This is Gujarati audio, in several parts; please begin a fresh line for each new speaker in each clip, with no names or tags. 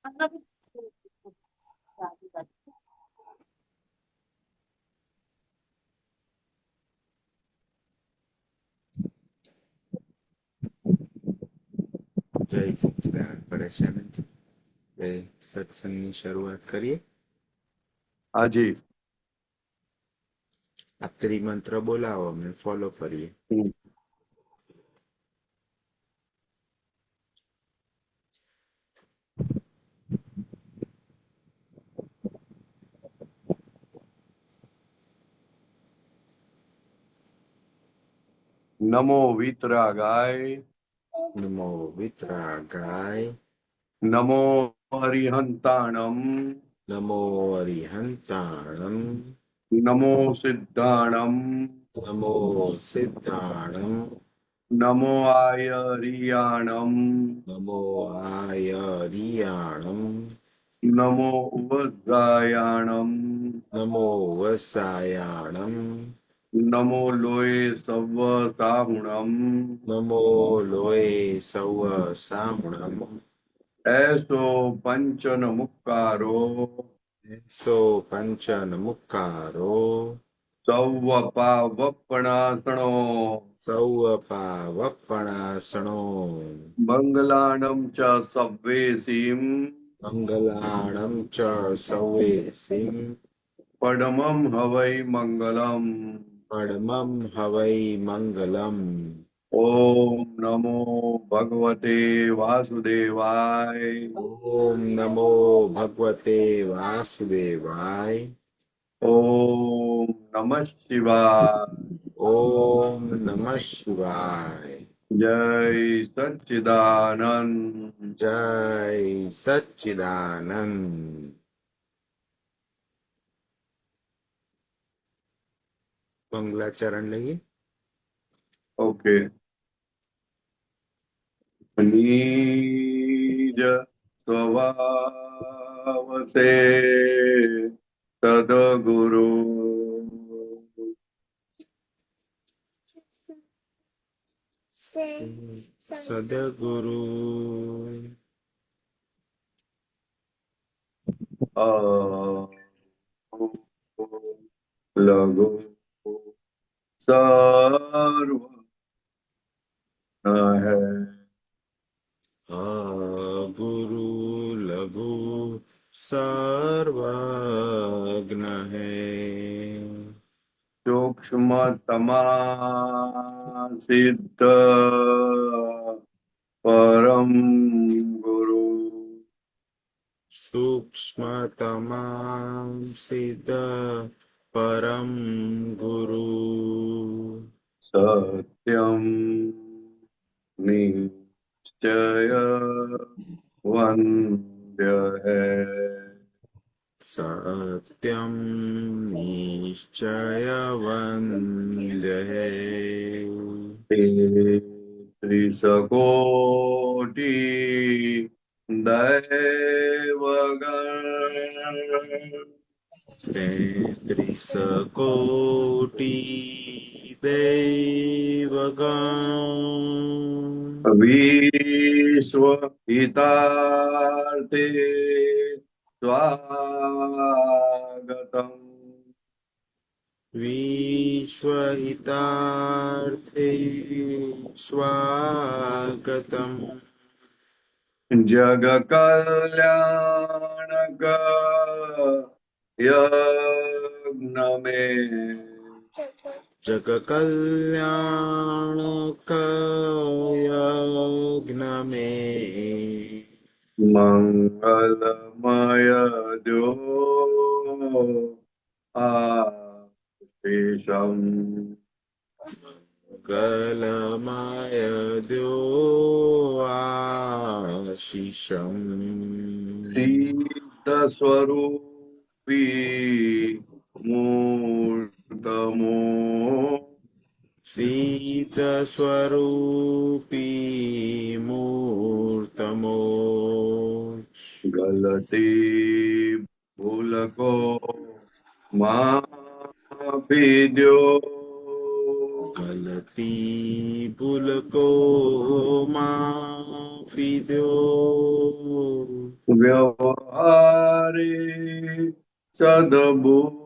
જય સચિદાનંદ પરેશાનંદ. સત્સંગની શરૂઆત કરીએ.
હાજી.
આપ ત્રિમંત્ર બોલાવો, અમે ફોલો કરીએ.
નમો વિતરાગાય,
નમો વિતરાગાય,
નમો હરિહંતાણમ,
નમો અરિહંતાણમ,
નમો સિદ્ધાણમ,
નમો સિદ્ધાણમ,
નમો આયરિયાણમ,
નમો આયરિયાણમ,
નમો વજ્રાયાણમ,
નમો વસાયાણમ,
નમો લોય સવ સાહુણમ,
નમો લોય સૌ સામણમ,
એસો પંચન મુક્કારો,
સો પંચન મુક્કારો,
સૌ પાવપણાસણો,
સૌ પાવપણાસણો,
મંગલાણમ ચ સવ્વેસીમ,
મંગલાણમ ચ સૌવેસીમ,
પડમમ હવૈ મંગલમ.
પડમમ હવૈ મંગલમ.
ઓમ નમો ભગવતે વાસુદેવાય.
ઓમ નમો ભગવતે વાસુદેવાય.
ઓમ નમઃ શિવાય.
ઓમ નમઃ શિવાય.
જય સચ્ચિદાનંદ.
જય સચ્ચિદાનંદ. મંગલાચરણ લઈએ.
ઓકે. નીજ સ્વભાવ સે સદગુરુ
સદગુરુ
લઘુ સર્વ
ગુરુ લઘુ સર્વજ્ઞ હૈ.
સૂક્ષ્મતમા સિદ્ધ પરમ ગુરુ.
સૂક્ષ્મતમા સિદ્ધ પરમ ગુરુ.
સત્યમ નિશ્ચય વંદ્ય હૈ.
સત્યમ નિશ્ચય વંદ્ય હૈ.
ત્રિસકોટી દૈવગણ.
33 કોટી દૈવગણ.
વિશ્વ હિતાર્થે સ્વાગતમ.
વિશ્વહિતાર્થે સ્વાગતમ.
જગ કલ્યાણક યજ્ઞ મે.
જગ કલ્યાણક યજ્ઞ મે.
મંગલમય જો આશીષમ.
મંગલમય દ્યો આશીષમ.
સિદ્ધ સ્વરૂપી મૂર્તમો.
સિદ્ધ સ્વરૂપી મૂર્તમો.
ગલતી ભૂલકો માફી દ્યો.
ગલતી ભૂલકો માફી દ્યો.
વ્યવહારે સદબુદ્ધિ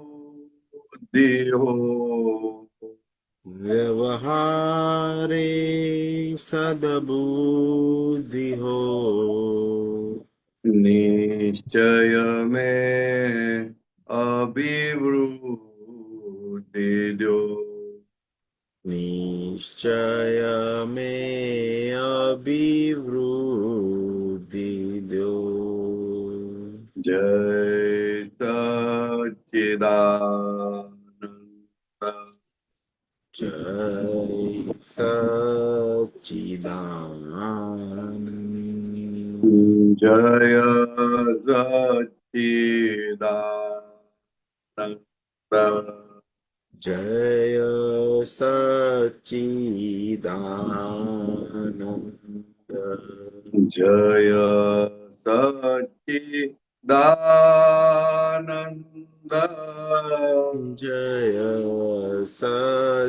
હો
વ્યવહારે સદબુદ્ધિ હો
નિશ્ચય મેં અભિવૃદ્ધિ દો
નિશ્ચય મે અભિવૃદ્ધિ દો
જય સચ્ચિદાનંદ
જય સચ્ચિદાનંદ
જય સચ્ચિદાનંદ
જય સચ્ચિદાનંદ
જય સચ્ચિદાનંદ
જય સચ્ચિદાનંદ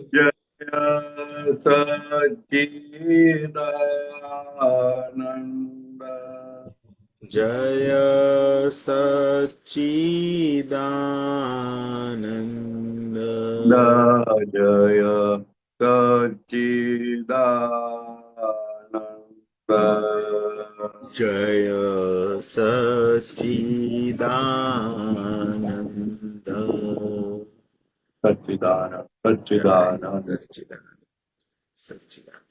જય સચ્ચિદાનંદ
જય સચ્ચિદાનંદ
જય સચ્ચિદાનંદ
જય સચ્ચિદાનંદ
સચ્ચિદાનંદ
જય
સચ્ચિદાનંદ
સચ્ચિદાનંદ સચ્ચિદાનંદ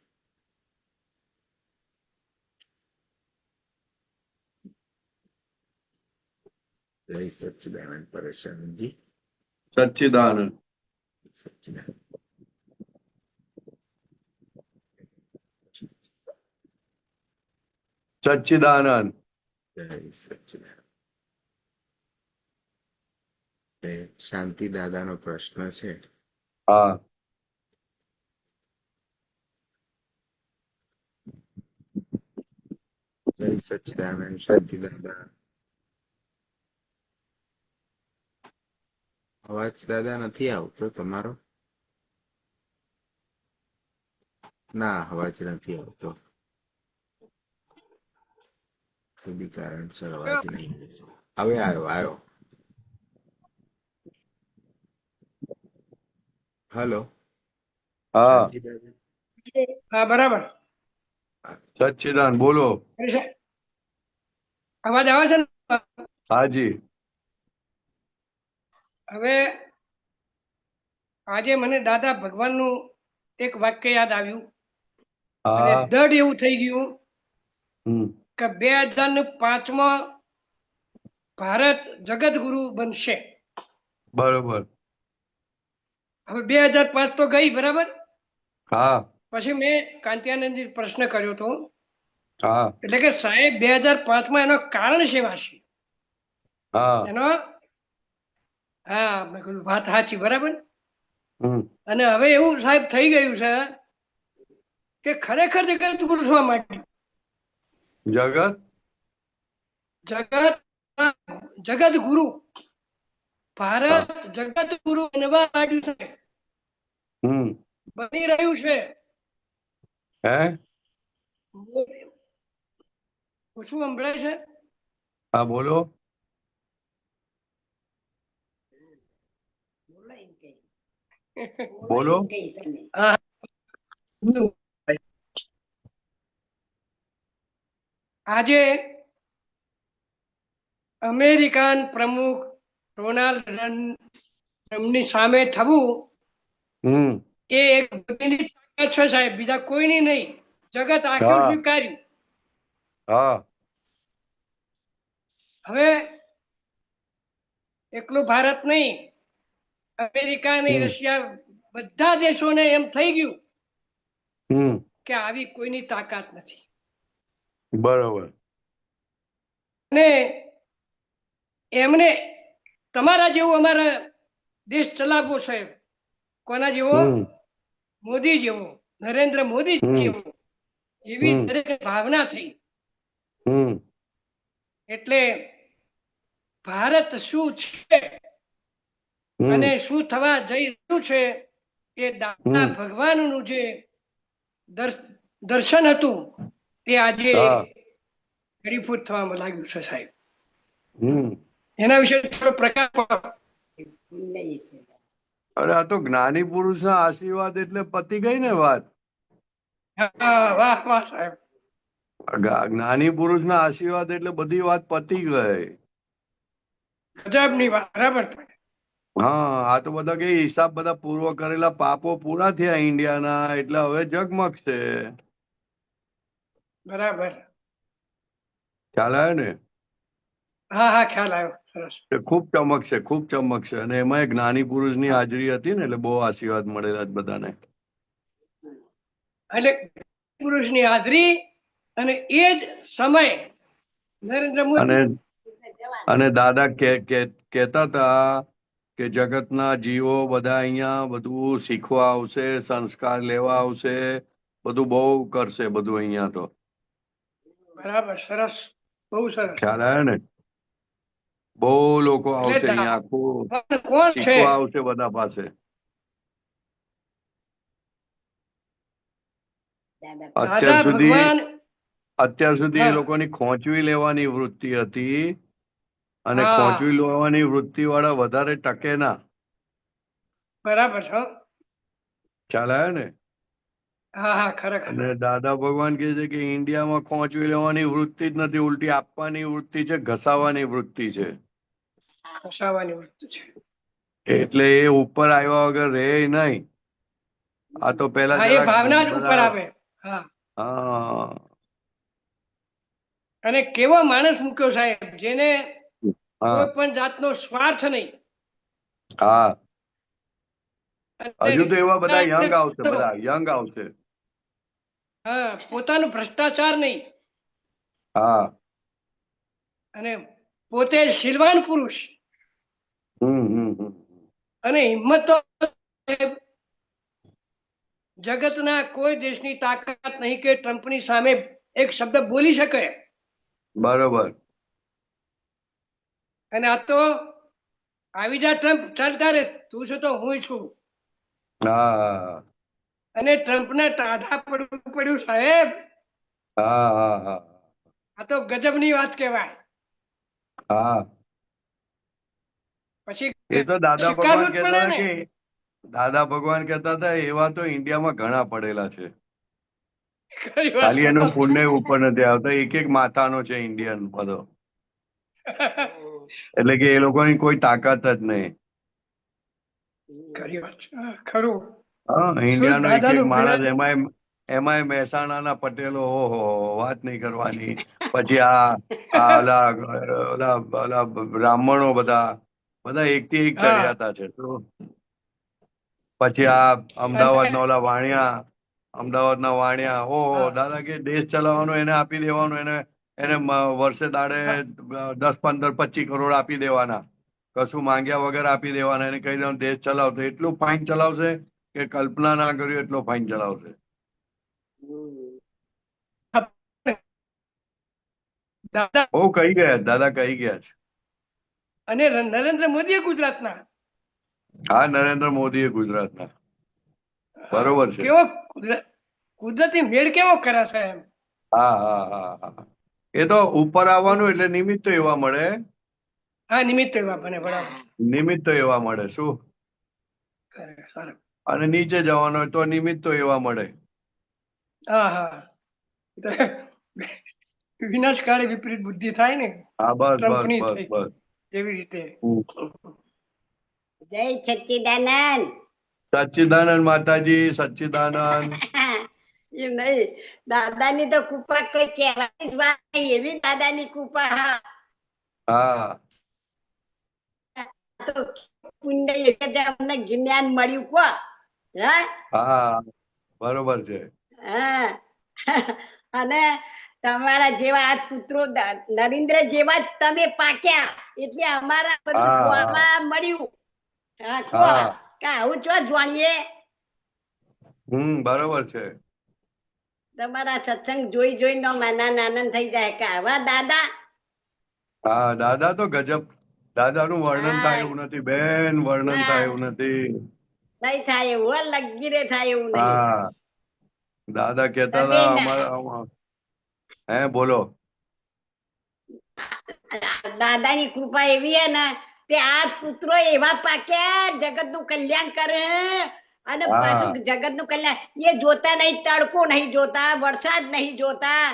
જય સચ્ચિદાનંદ પરેશાનજી
સચ્ચિદાનંદ
સચ્ચિદાનંદ
સચ્ચિદાનંદ
જય સચ્ચિદાનંદ શાંતિ દાદાનો પ્રશ્ન છે.
હા
જય સચ્ચિદાનંદ શાંતિ દાદા. અવાજ દાદા નથી આવતો તમારો. ના અવાજ નથી આવતો. કોઈ બી કારણસર અવાજ નહીં આવતો. હવે આવ્યો. હલો
હા
શાંતિ દાદા.
હા બરાબર.
સચ્ચિદાનંદ બોલો.
અવાજ આવે છે ને?
હાજી
હવે આજે મને દાદા ભગવાનનું એક વાક્ય યાદ આવ્યું અને
હા
દઢ એવું થઈ ગયું
હમ
કે 2005માં ભારત જગતગુરુ બનશે.
બરોબર
હવે 2005 તો ગઈ બરાબર.
હા
પછી મેં કાંતિયાનંદજી પ્રશ્ન કર્યો હતો
હા
એટલે કે સાહેબ 2005માં એનો કારણ સેવા છે
હા
એનો. હા મેં કીધું વાત સાચી બરાબર.
હમ
અને હવે એવું સાહેબ થઈ ગયું છે કે ખરેખર જગતગુરુ થવા માટે
જગત
જગત ગુરુ ભારત જગત ગુરુ બનવા માંડ્યું છે,
હમ
બની રહ્યું છે.
હે
ઓછું સંભળાય છે?
હા બોલો. બોલો
હા. આજે અમેરિકન પ્રમુખ ડોનાલ્ડ ટ્રમ્પની સામે થવું
હમ
એ એક ભગતની તાકાત છે સાહેબ, બીજા કોઈની નહીં. જગત આખું
હા
સ્વીકાર્યું.
હા
હવે એકલું ભારત નહીં, અમેરિકા નહીં,
હમ
રશિયા, બધા દેશોને એમ થઈ ગયું
હમ
કે આવી કોઈની તાકાત નથી.
બરોબર
અને એમને તમારા જેવું અમારા દેશ ચલાવવો છે. કોના જેવો?
હમ
મોદી જેવો, નરેન્દ્ર મોદી
હમ
જેવો. એવી
હમ
દરેક ભાવના થઈ.
હમ
એટલે ભારત શું છે
હમ
અને શું થવા જઈ રહ્યું છે એ દાદા
હમ
ભગવાનનું જે દર્શન હતું એ આજે
હા
ઘડીભૂત થવા લાગ્યું છે સાહેબ.
હમ
એના વિશે થોડો પ્રકાશ પાડો.
અરે આ તો જ્ઞાની પુરુષના આશીર્વાદ એટલે પતી ગઈ ને વાત.
હા, વાહ વાહ સાહેબ.
જ્ઞાની પુરુષના આશીર્વાદ એટલે બધી વાત પતી ગઈ.
ગજબની વાત, બરાબર.
હા આ તો બધા કે હિસાબ બધા પૂર્વ કરેલા પાપો પૂરા થયા ઇન્ડિયાના એટલે હવે જગમગશે.
બરાબર.
ખ્યાલ આવે ને?
હા હા, ખ્યાલ આવ્યો. સરસ.
એ ખૂબ ચમકશે, ખૂબ ચમકશે. અને એમાં જ્ઞાની પુરુષની હાજરી હતી ને એટલે બહુ આશીર્વાદ મળેલા જ બધાને.
એટલે પુરુષની હાજરી અને એ જ સમય નરેન્દ્ર
અને
મોદી.
અને દાદા કહેતા હતા કે જગતના જીવો બધા અહીંયા બધું શીખવા આવશે, સંસ્કાર લેવા આવશે, બધું બહુ કરશે બધું અહીંયા તો.
બરાબર, સરસ, બહુ સરસ.
ખ્યાલ આવે ને? બહુ લોકો આવશે
એટલે
અહીંયા, આખું
ભગવાન કોણ છે?
શીખવા આવશે બધા પાસે.
દાદા ભગવાન.
અત્યાર સુધી એ
હા
લોકોની ખોંચવી લેવાની વૃત્તિ હતી અને
હા,
ખોંચવી લેવાની વૃત્તિ વાળા વધારે ટકે ના.
બરાબર છે.
ખ્યાલ આવે ને?
હા હા, ખરેખર.
અને દાદા ભગવાન કહે છે કે ઇન્ડિયામાં ખોંચવી લેવાની વૃત્તિ જ નથી, ઉલટી આપવાની વૃત્તિ છે, ઘસાવાની વૃત્તિ છે.
ખસાવાની વસ્તુ છે.
એટલે એ ઉપર આવ્યા વગર રહે નહીં. આ તો પેલા
હા, એ
જરાક
ભાવના જ ઉપર
બધા
આવે. હા.
હા
અને કેવો માણસ મૂક્યો સાહેબ, જેને
હા
કોઈ પણ જાતનો સ્વાર્થ નહીં.
હા
અને
હજુ તો એવા બધા યંગ આવશે, બધા યંગ આવશે.
હા, પોતાનું ભ્રષ્ટાચાર નહીં.
હા
અને પોતે શીલવાન પુરુષ.
હમ
અને હિંમત તો જગતના કોઈ દેશની તાકાત નહીં કે ટ્રમ્પની સામે એક શબ્દ બોલી શકે.
બરોબર.
અને આ તો આવી જા ટ્રમ્પ, ચાલ તારે, તું છે તો હું છું.
હા
અને ટ્રમ્પને ટાઢા પડવું સાહેબ.
હા હા હા
આ તો ગજબની વાત કહેવાય.
હા
પછી
એ તો દાદા ભગવાન
સ્વીકારવું જ
કહેતા
પડે
હતા
ને.
કે દાદા ભગવાન કહેતા હતા એવા તો ઇન્ડિયામાં ઘણા પડેલા છે,
ખરી વાત.
ખાલી એનું પુણ્ય ઉપર નથી આવતા. એક એક માથાનો છે ઇન્ડિયન બધો. એટલે કે એ લોકોની કોઈ તાકાત જ નહીં.
ખરી વાત. હા, ખરું.
હા
શું
ઇન્ડિયાનો એક એક
દાદાનું
માણસ,
જ્ઞાન.
એમાંય મહેસાણાના પટેલો, ઓહો વાત નહીં કરવાની. પછી આ ઓલા ઓલા ઓલા બ્રાહ્મણો બધા બધા એકથી એક
હા.
ચડિયાતા છે. તો પછી આ
અને
અમદાવાદના વાણિયા, ઓહો
હા,
દાદા કે દેશ ચલાવવાનું એને આપી દેવાનું, એને એને વર્ષે દાડે
હા,
10, 15, 25 કરોડ આપી દેવાના, કશું માંગ્યા વગર આપી દેવાના. એને કહી દેવાનું દેશ ચલાવતો, એટલું ફાઇન ચલાવશે કે કલ્પના ના કર્યું એટલો ફાઇન ચલાવશે.
દાદા.
બહુ કહી ગયા, દાદા કહી ગયા છે.
અને નરેન્દ્ર મોદી ગુજરાતના.
હા નરેન્દ્ર મોદી એ ગુજરાતના.
હા,
બરોબર છે.
કેવો કુદરતી મેળ કેવો કરે છે એમ.
હા હા હા હા એ તો ઉપર આવવાનું એટલે નિમિત્ત એવા મળે.
હા, નિમિત્ત એવા બને, બરાબર.
નિમિત્ત એવા મળે શું?
ખરેખર.
અને નીચે જવાનું હોય તો નિમિત્તો એવા મળે.
હા હા. વિનાશકારી વિપરીત બુદ્ધિ થાય ને,
હા બસ બસ
ટ્રમ્પની
બસ
થઈ
બસ.
એવી રીતે.
જય સચ્ચિદાનંદ.
સચ્ચિદાનંદ માતાજી, સચ્ચિદાનંદ.
એમ નહીં, દાદાની તો કૃપા કોઈ કહેવાની જ વાત નહીં, એવી દાદાની કૃપા. હા
હા
તો પુણ્ય એટલે તે અમને જ્ઞાન મળ્યું કો. હા
હા બરોબર છે.
હા. અને તમારા જેવા આ પુત્રો નરેન્દ્ર જેવા જ તમે પાક્યા એટલે અમારા બધું
હા હા
જોવા મળ્યું. હા કો
હા
કે આવું ચો જાણીએ.
બરોબર છે.
તમારા સત્સંગ જોઈ જોઈને માના આનંદ થઈ જાય કે આવા દાદા.
હા દાદા તો ગજબ. દાદાનું વર્ણન
હા
થાય એવું નથી બેન, વર્ણન
ના
થાય એવું નથી.
નહીં થાય એવું, લગીરે થાય એવું નહીં.
હા દાદા કહેતા
તમે
હતા અમારા બોલો.
દાદાની કૃપા એવી હે ને તે આ પુત્રો એવા પાક્યા જગત નું કલ્યાણ કરે અને
હા.
પાછું જગત નું કલ્યાણ એ જોતા નહીં, તડકો નહીં જોતા, વરસાદ નહીં જોતા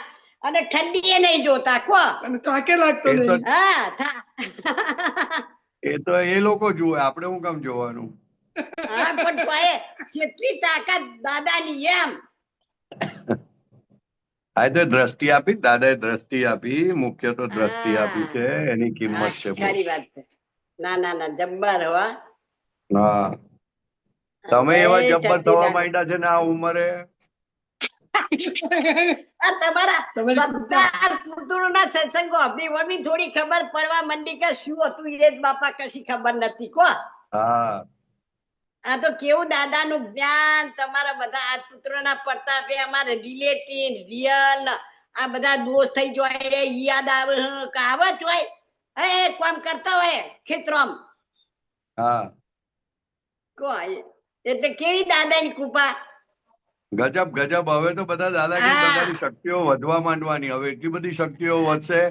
અને ઠંડી એ નહીં જોતા કો.
અને તાકે લાગતો
એ તો
નહીં.
હા
એ તો એ લોકો જુએ, આપણે હું કામ જોવાનું?
હા પણ તોય કેટલી તાકાત દાદાની એમ.
આ તો દ્રષ્ટિ આપી, દાદાએ દ્રષ્ટિ આપી, મુખ્ય તો દ્રષ્ટિ આપી છે, એની
હા,
કિંમત છે બહુ.
ખરી વાત છે. ના ના ના જબ્બર હો.
હા, તમે એવા
જય
જબ્બર થવા
સચ્ચિદાનંદ.
માંડ્યા છે ને આ ઉંમરે.
આ તમારા
તમારી
બધા પુત્રોના સત્સંગો અભી થોડી ખબર પડવા માંડી કે શું હતું એ જ બાપા કશી ખબર નથી કો.
હા,
આ તો કેવું દાદાનું જ્ઞાન તમારા બધા આ પુત્રોના પ્રતાપે અમારે રિલેટિવ રિયલ આ બધા દોષ થઈ જાય એ યાદ આવે કહાવત હોય એ કામ કરતા હોય ખેતરોમ
હા,
કો એટલે કેવી દાદાની કૃપા.
ગજબ ગજબ. હવે તો બધા દાદાગીરી,
હા.
બધાની શક્તિઓ વધવા માંડવાની. હવે એટલી બધી શક્તિઓ વધશે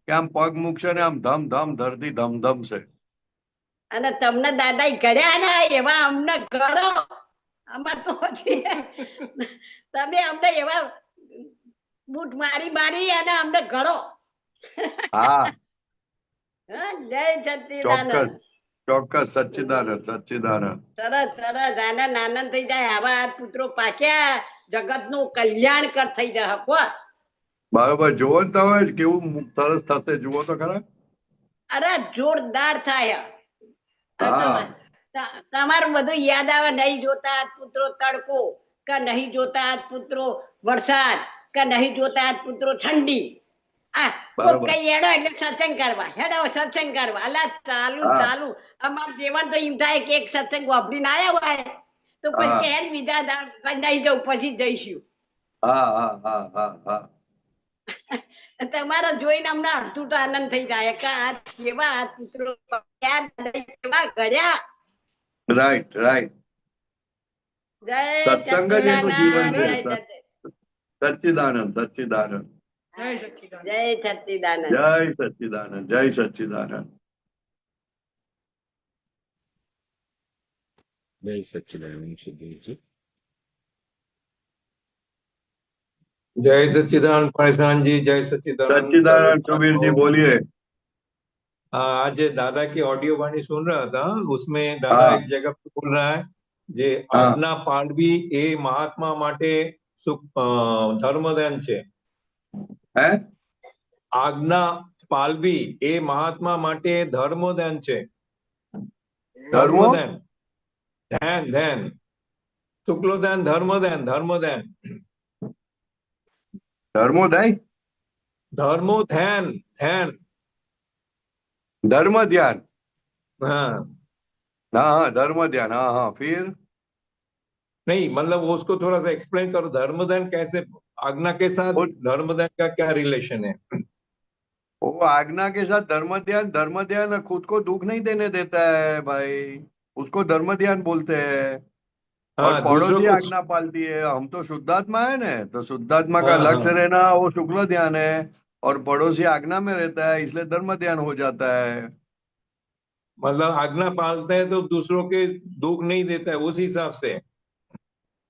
કે આમ પગ મૂકશે ને આમ ધમ ધમ ધરતી ધમધમ છે.
અને તમને દાદા ઘડ્યા ને એવા અમને ઘડો. અમાર તો પછી તમે અમને એવા બૂટ મારી અને અમને ઘડો.
હા,
હા, જય સચ્ચિદાનંદ.
ચોક્કસ ચોક્કસ. સચ્ચિદાનંદ સચ્ચિદાનંદ.
સરસ સરસ આનંદ આનંદ થઈ જાય આવા આ પુત્રો પાક્યા જગત નું કલ્યાણ કર થઈ જાય કો.
બરોબર. જુઓ ને તમે કેવું સરસ થશે, જુઓ તો ખરા.
અરે જોરદાર થાય.
હા.
તમારું બધું યાદ આવે. નહીં જોતા આજ પુત્રો તડકો કે નહીં જોતા આજ પુત્રો વરસાદ કે નહીં જોતા આજ પુત્રો ઠંડી. આ કોક
બરોબર.
કઈ હેડો એટલે સત્સંગ કરવા હેડો સત્સંગ કરવા અલા ચાલુ
હા.
ચાલુ. અમાર જીવન તો એમ થાય કે એક સત્સંગ વાપરીને આયા હોય તો પછી
હા.
કે હેડ બીજા નહીં જવું પછી જઈશું.
હા હા હા હા હા.
તમારા જોઈને અમને અડધું તો આનંદ થઈ જાય કે આ કેવા આ પુત્રો કેવા કર્યા.
Right right.
જય
સત્સંગ જ એનું જીવન
સચ્ચિદાનંદ
છે.
જય
સચ્ચિદાનંદ સચ્ચિદાનંદ.
જય સચ્ચિદાનંદ.
જય સચ્ચિદાનંદ.
જય સચ્ચિદાનંદ. જય સચ્ચિદાનંદ.
જય સચ્ચિદાનંદ સિદ્ધિજી.
जय सच्चिदानंद परेशान जी, जय सच्चिदानंद
सच्चिदानंद सुबीर बोलिए.
आज दादा की ऑडियो वाणी सुन रहा था, उसमें दादा
हाँ.
एक जगह पे बोल रहा है जे
हाँ.
આજ્ઞા પાળવી એ મહાત્મા માટે ધર્મદાન છે.
હે?
આજ્ઞા પાળવી એ મહાત્મા માટે ધર્મદાન છે.
ધર્મો?
ધર્મદાન ધ્યાન ધ્યાન શુક્લોદાન ધર્મદાન ધર્મદાન
ધર્મોદય?
ધર્મો ધ્યાન ધ્યાન.
धर्म ध्यान.
हाँ
हाँ धर्म ध्यान. हाँ हाँ. फिर
नहीं मतलब वो उसको थोड़ा सा एक्सप्लेन करो, धर्मदान कैसे, आज्ञा के साथ धर्मदान का क्या रिलेशन है?
वो आज्ञा के साथ धर्म ध्यान खुद को दुख नहीं देने देता है भाई, उसको धर्म ध्यान बोलते हैं. और
हाँ,
पड़ोसी
दूसरों को
आज्ञा पालती है. हम तो शुद्धात्मा है ना, तो शुद्धात्मा का
हाँ,
लक्ष्य
हाँ।
रहना वो शुक्ल ध्यान है, और पड़ोसी आज्ञा में रहता है, इसलिए धर्म ध्यान हो जाता है.
मतलब आज्ञा पालता है तो दूसरों के दुख नहीं देता है, उस हिसाब से.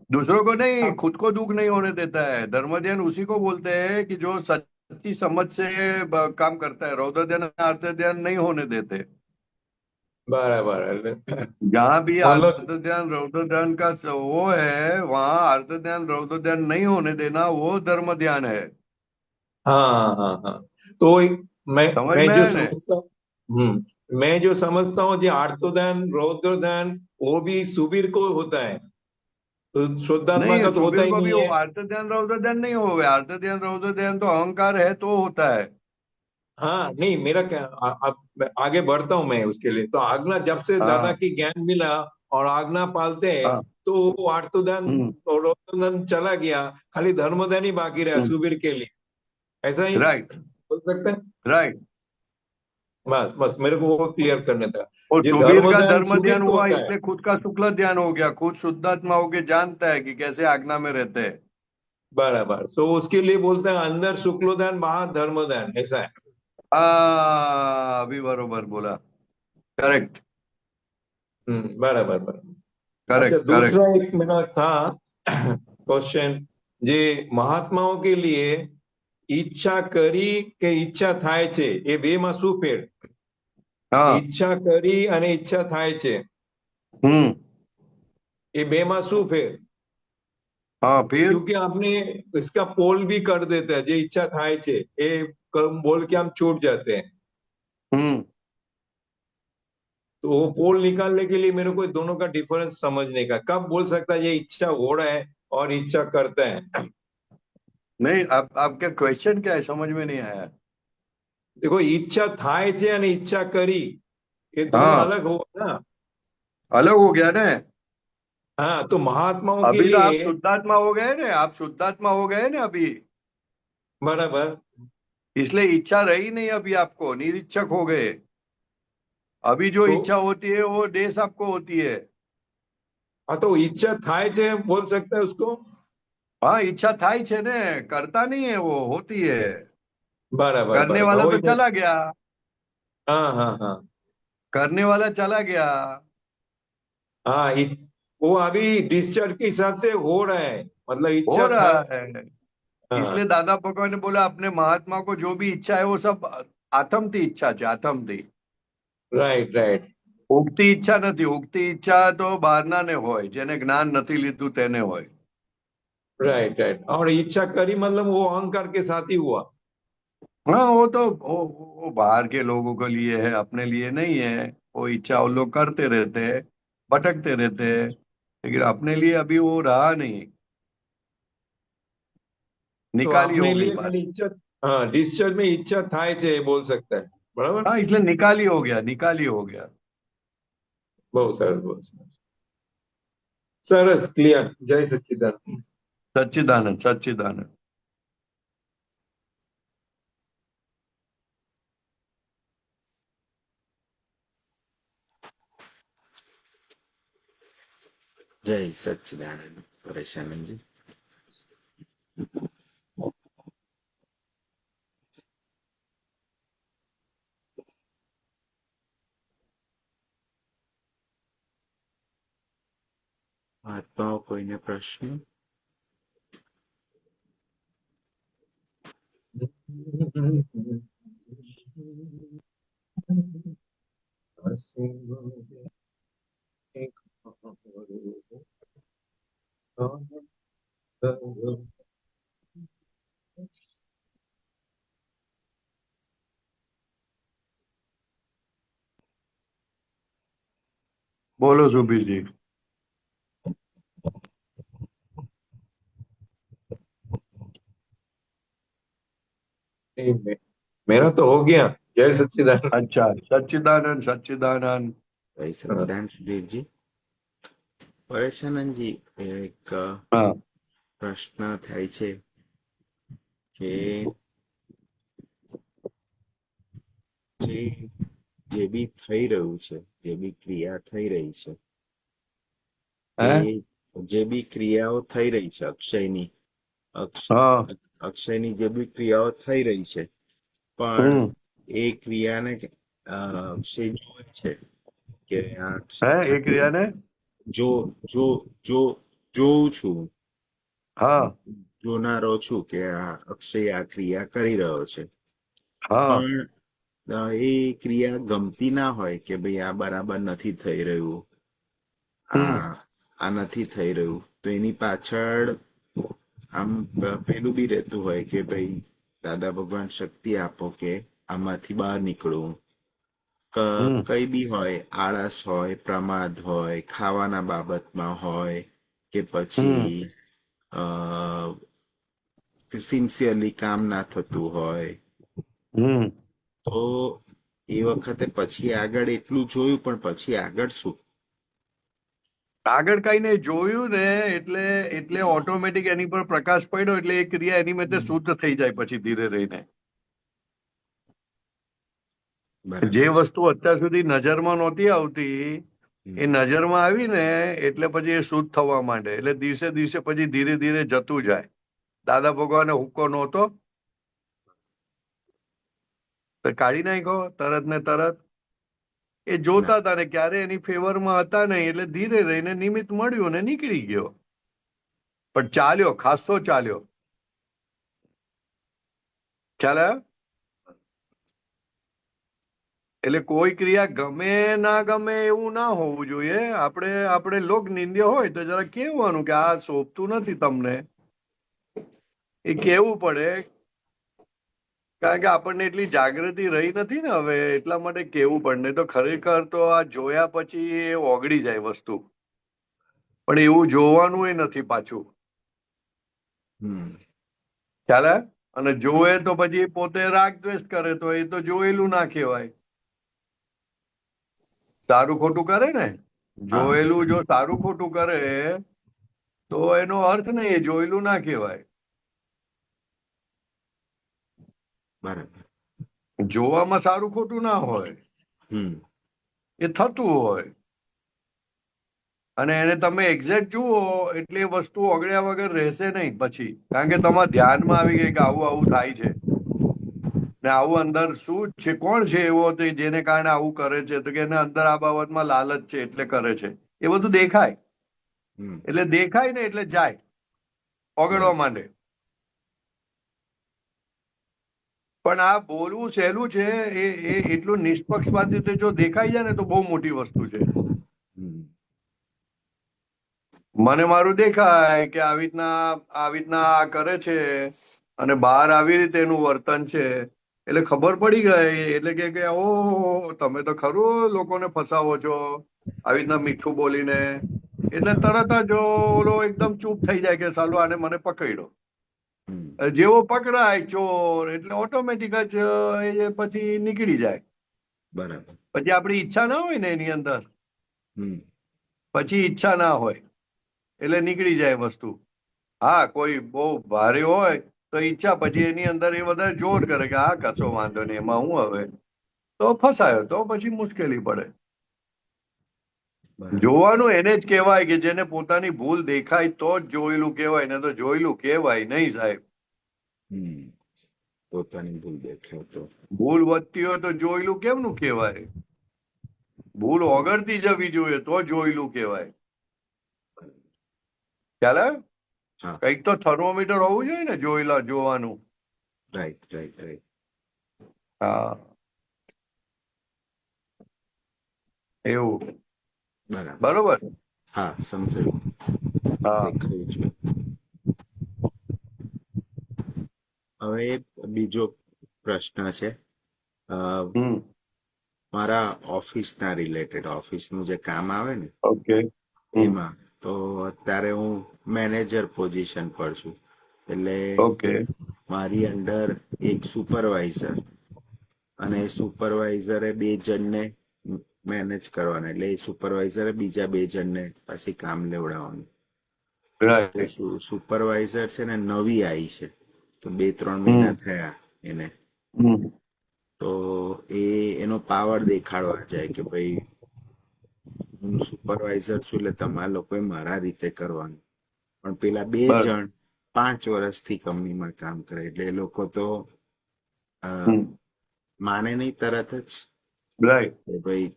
दूसरों को नहीं,
हाँ।
खुद को दुख नहीं होने देता है. धर्म ध्यान उसी को बोलते हैं कि जो सच्ची समझ से काम करता है. रौद्र ध्यान अर्थ ध्यान नहीं होने देते.
बराबर.
जहाँ भी
मतलब
अर्थ ध्यान रौद्र ध्यान का वो है, वहाँ अर्थ ध्यान रौद्र ध्यान नहीं होने देना, वो धर्म ध्यान है.
हाँ हाँ हाँ. तो मैं
समझ
मैं
में
जो
है ना?
समझता हूँ मैं जो समझता हूँ जो आर्तोदान रौद्रदान वो भी सुबीर को होता है, तो शुद्धात्मा
नहीं,
का तो होता
सुबीर
ही
को भी
नहीं है.
अर्थ ध्यान रौद्र ध्यान नहीं होवे. अर्थ ध्यान रौद्र ध्यान तो अहंकार है तो होता है.
हाँ नहीं, मेरा क्या आगे बढ़ता हूँ मैं उसके लिए. तो आज्ञा जब से
हाँ.
दादा की ज्ञान मिला और आज्ञा पालते हैं
हाँ.
तो वो आर्तोदान और रौद्रदान चला गया, खाली धर्मदान ही बाकी रहा सुबीर के लिए. ऐसा ही
राइट
बोल सकते हैं.
राइट.
बस बस मेरे को वो क्लियर करना था.
और
ये
सुबीर का
धर्मदान
धर्म
सुबीर
ध्यान
को
हुआ,
होता है.
इसलिए खुद का शुक्ल ध्यान हो गया. खुद शुद्धात्मा होके जानता है कि कैसे आज्ञा में रहते हैं.
बराबर। तो उसके लिए बोलते हैं अंदर शुक्लोदयान बाहर धर्मोदयान, ऐसा है।
हाँ, अभी बरोबर बोला। करेक्ट,
बराबर बराबर। अच्छा,
करेक्ट, करेक्ट।
दूसरा एक मेरा था क्वेश्चन, જે મહાત્માઓ કે लिए ઈચ્છા કરી કે ઈચ્છા થાય છે, એ બેમાં શું ફેર?
हाँ।
ઈચ્છા કરી અને ઈચ્છા થાય છે, એ બેમાં શું ફેર?
हाँ, फिर।
क्योंकि आपने इसका पोल भी कर देते हैं, जो इच्छा થાય છે એ बोल के हम छूट जाते हैं।
हम्म
तो वो पोल निकालने के लिए मेरे को दोनों का डिफरेंस समझने का, कब बोल सकता है ये इच्छा हो रहा है और इच्छा करता है?
नहीं, आपका क्वेश्चन क्या है, समझ में नहीं आया।
देखो, ઈચ્છા થાય છે અને ઈચ્છા કરી, એ दोनों
हाँ,
अलग होगा ना।
अलग हो गया ना।
हाँ, तो महात्माओं के
अभी तो आप
लिए
शुद्धात्मा हो गए ना, आप शुद्धात्मा हो गए ना अभी।
बराबर।
इसलिए इच्छा रही नहीं, अभी आपको निरीक्षक हो गए। अभी जो
तो
इच्छा होती है वो देश आपको होती है।
हाँ, तो ઈચ્છા થાય છે बोल सकता है उसको।
हाँ, इच्छा थाई छे ने, करता नहीं है वो, होती है।
बराबर
करने
बराबर
वाला तो
वही मैं।
चला गया,
हाँ हाँ हाँ।
करने वाला चला गया।
हाँ, वो अभी डिस्चार्ज के हिसाब से हो रहा है, मतलब
हो
इच्छा था।
रहा है।
हाँ,
इसलिए दादा भगवान ने बोला अपने महात्मा को जो भी इच्छा है वो सब आत्म थी इच्छा છે, आत्म थी।
राइट राइट
ઉગતી ઈચ્છા નથી, ઉગતી ઈચ્છા તો બહારના ને હોય, જેને જ્ઞાન નથી લીધું તેને હોય।
Right right. और इच्छा करी मतलब वो अहंकार के साथ ही हुआ।
हाँ, वो तो वो बाहर के लोगों के लिए है, अपने लिए नहीं है। वो इच्छा वो लोग करते रहते हैं, भटकते रहते हैं, लेकिन अपने लिए अभी वो रहा नहीं,
तो
निकाली
अपने
हो गई
लिए
बात।
खाली इच्छा। हाँ, डिस्चार्ज में इच्छा થાય છે એ बोल सकता है। बराबर।
हाँ, इसलिए निकाली हो गया, निकाली हो गया।
બહુ સરસ બહુ સરસ। સરસ, ક્લિયર। જય સચ્ચિદાનંદ।
सच्चिदानंद, सच्चिदानंद।
जय सच्चिदानंद परेशानंद जी। महात्माओं कोई ने प्रश्न?
बोलो सुबीर जी।
मेरा तो हो गया। जय सच्चिदानंद।
अच्छा, सच्चिदानंद, सच्चिदानंद।
जय सच्चिदानंद सुधीर जी। परेशानंद जी, एक
हाँ,
प्रश्न થાય છે કે જે બી થઈ રહ્યું છે, જે બી ક્રિયા થઈ રહી છે,
है।
એ જે બી ક્રિયાઓ થઈ રહી છે અક્ષયની,
हाँ।
અક્ષયની જે બી ક્રિયાઓ થઈ રહી છે, પણ એ ક્રિયાને અક્ષય જોવે છે કે આ
है एक क्रिया ने।
જો જો જો જોઉં છું,
हाँ।
જોનારો છું કે આ અક્ષય આ ક્રિયા કરી રહ્યો છે,
हाँ।
પણ એ ક્રિયા ગમતી ના હોય કે ભાઈ આ બરાબર નથી થઈ રહ્યું, આ નથી થઈ રહ્યું, તો એની પાછળ આમ પેલું બી રહેતું હોય કે ભાઈ દાદા ભગવાન શક્તિ આપો કે આમાંથી બહાર નીકળું। કઈ બી હોય, આળસ હોય, પ્રમાદ હોય, ખાવાના બાબતમાં હોય કે પછી સિન્સિયરલી કામ ના થતું હોય, તો એ વખતે પછી આગળ એટલું જોયું, પણ પછી આગળ શું?
આગળ કઈ નહીં જોયું ને, એટલે એટલે ઓટોમેટિક એની પર પ્રકાશ પડ્યો, એટલે એ ક્રિયા એની મેં શુદ્ધ થઈ જાય પછી ધીરે રહીને। જે
બરાબર।
વસ્તુ અત્યાર સુધી નજરમાં નહોતી આવતી, એ નજરમાં આવી ને એટલે પછી એ શુદ્ધ થવા માંડે, એટલે દિવસે દિવસે પછી ધીરે ધીરે જતું જાય। દાદા ભગવાને હુક્કો નહોતો તો કાઢી નાખ્યો તરત ને તરત. એ
ના
જોતા હતા ને ક્યારે એની ફેવરમાં હતા નહીં એટલે ધીરે રહીને નિમિત્ત મળ્યું ને નીકળી ગયો. પણ ચાલ્યો, ખાસો ચાલ્યો. ખ્યાલ આવ્યો? એટલે કોઈ ક્રિયા ગમે ના ગમે એવું ના હોવું જોઈએ. આપણે લોક નિંદ્ય હોય તો જરા કહેવાનું કે આ શોભતું નથી તમને, એ કહેવું પડે. કારણ કે આપણને એટલી જાગૃતિ રહી નથી ને હવે, એટલા માટે કહેવું પડે. નહીં તો ખરેખર તો આ જોયા પછી એ ઓગળી જાય વસ્તુ. પણ એવું જોવાનું એ નથી પાછું.
હમ
ખ્યાલ આવે? અને જોવે તો પછી પોતે રાગ દ્વેષ કરે તો એ તો જોયેલું ના કહેવાય. સારું ખોટું કરે ને,
હા
જોયેલું જો સારું ખોટું કરે તો એનો અર્થ નહીં, એ જોયેલું ના કહેવાય.
બરાબર.
જોવામાં સારું ખોટું ના હોય,
હમ
એ થતું હોય. અને એને તમે એક્ઝેક્ટ જુઓ એટલે એ વસ્તુ ઓગળ્યા વગર રહેશે નહીં પછી. કારણ કે તમારા ધ્યાનમાં આવી ગઈ કે આવું આવું થાય છે ને આવું અંદર શું છે, કોણ છે એવો તે જેને કારણે આવું કરે છે, તો કે એને અંદર આ બાબતમાં લાલચ છે એટલે કરે છે. એ બધું દેખાય.
હમ
એટલે દેખાય ને એટલે જાય, ઓગળવા
બરાબર.
માંડે. પણ આ બોલવું સહેલું છે, એ એટલું નિષ્પક્ષપાત રીતે જો દેખાઈ જાય ને તો બહુ મોટી વસ્તુ છે.
હમ
મને મારું દેખાય કે આવી રીતના આ કરે છે અને બહાર આવી રીતે એનું વર્તન છે, એટલે ખબર પડી ગઈ. એટલે કે ઓ તમે તો ખરું લોકોને ફસાવો છો આવી રીતના મીઠું બોલીને. એટલે તરત જ ઓલો એકદમ ચૂપ થઈ જાય કે સાલું આને મને પકડ્યો.
હમ
જેવો પકડાય ચોર એટલે ઓટોમેટિક જ એ પછી નીકળી જાય.
બરાબર.
પછી આપણી ઈચ્છા ના હોય ને એની અંદર,
હમ
પછી ઈચ્છા ના હોય એટલે નીકળી જાય વસ્તુ. હા, કોઈ બહુ ભારે હોય તો ઈચ્છા, પછી એની અંદર એ બધા જોર કરે કે હા કશો વાંધો નહીં, એમાં હું હવે, તો ફસાયો, તો પછી મુશ્કેલી પડે.
બરાબર.
જોવાનું એને જ કહેવાય કે જેને પોતાની ભૂલ દેખાય તો જ જોયેલું કહેવાય, ને તો જોયેલું કહેવાય નહીં સાહેબ.
હમ પોતાની ભૂલ દેખાય તો
ભૂલ વધતી હોય તો જોયેલું કેમનું કહેવાય? ભૂલ ઓગળતી જવી જોઈએ તો જોયેલું કહેવાય. ખ્યાલ આવે?
હા.
કંઈક તો થર્મોમીટર હોવું જોઈએ ને જોવાનું.
Right right right.
હા, એવું.
બરાબર.
બરોબર.
હા સમજાયું.
હા.
દેખાયું છે. હવે બીજો પ્રશ્ન છે. અ,
હમ.
મારા ઓફિસના રિલેટેડ, ઓફિસનું જે કામ આવે ને
ઓકે.
એમાં. તો અત્યારે હું મેનેજર પોઝિશન પર છું. એટલે
ઓકે.
મારી અંડર એક સુપરવાઇઝર અને સુપરવાઇઝરે 2 જણને મેનેજ કરવાના. એટલે એ સુપરવાઇઝરે બીજા 2 જણને પાછી કામ લેવડાવવાનું. તો
રાઈટ.
સુપરવાઇઝર છે ને નવી આવી છે, તો 2-3 મહિના થયા એને. તો એનો પાવર દેખાડવા જાય કે ભાઈ હું સુપરવાઇઝર છું એટલે તમારા લોકોએ મારા રીતે કરવાનું. પણ પેલા 2 જણ 5 વર્ષથી કંપનીમાં કામ કરે એટલે એ લોકો તો અ, માને નહીં તરત જ
રાઈટ.
કે ભાઈ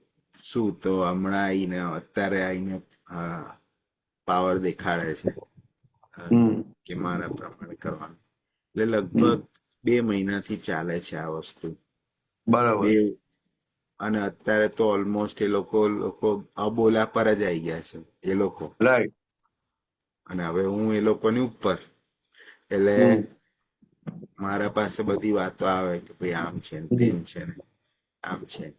શું, તો હમણાં આવીને અત્યારે આવીને પાવર દેખાડે છે કે મારા પ્રમાણે કરવાનું. એટલે લગભગ 2 મહિનાથી ચાલે છે આ વસ્તુ.
બરાબર.
અને અત્યારે તો ઓલમોસ્ટ એ લોકો અબોલા પર જ આવી ગયા છે એ લોકો.
રાઈટ.
અને હવે હું એ લોકોની ઉપર. એટલે મારા પાસે બધી વાતો આવે કે ભાઈ આમ છે ને તેમ છે ને આમ છે ને.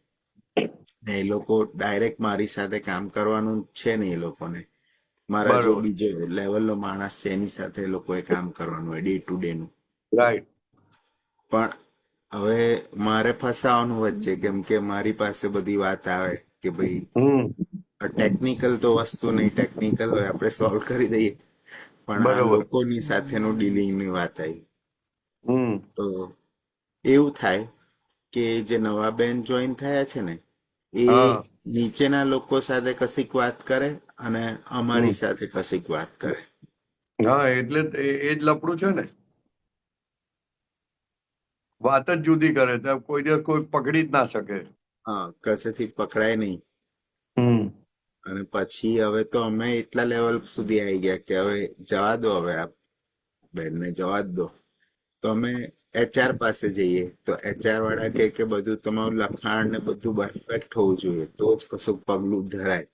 એ લોકો ડાયરેક્ટ મારી સાથે કામ કરવાનું છે ને એ લોકોને. મારા જો
બરોબર.
બીજો લેવલનો માણસ છે એની સાથે એ લોકોએ કામ કરવાનું હોય ડે ટુ ડે નું.
રાઈટ.
પણ હવે મારે ફસાવાનું વચ્ચે, કેમ કે મારી પાસે બધી વાત આવે કે ભાઈ ટેકનિકલ તો વસ્તુ નહીં, ટેકનિકલ હોય આપણે સોલ્વ કરી દઈએ, પણ આ
બરોબર.
લોકોની સાથેનું ડીલિંગની વાત આવી. તો એવું થાય કે જે નવા બેન જોઈન થયા છે ને એ
હા.
નીચેના લોકો સાથે કશીક વાત કરે અને અમારી સાથે કશીક વાત કરે.
હા એટલે એ જ લફડું છે ને, વાત જ જુદી કરે તો કોઈ દિવસ કોઈ પકડી જ ના શકે.
હા, કશેથી પકડાય નહીં.
હમ
અને પછી હવે તો અમે એટલા લેવલ સુધી આવી ગયા કે હવે જવા દો, હવે આ બેનને જવા જ દો. તો અમે HR પાસે જઈએ તો HR વાળા કહે કે બધું તમારું લખાણ ને બધું પરફેક્ટ હોવું જોઈએ તો જ કશું પગલું ધરાય,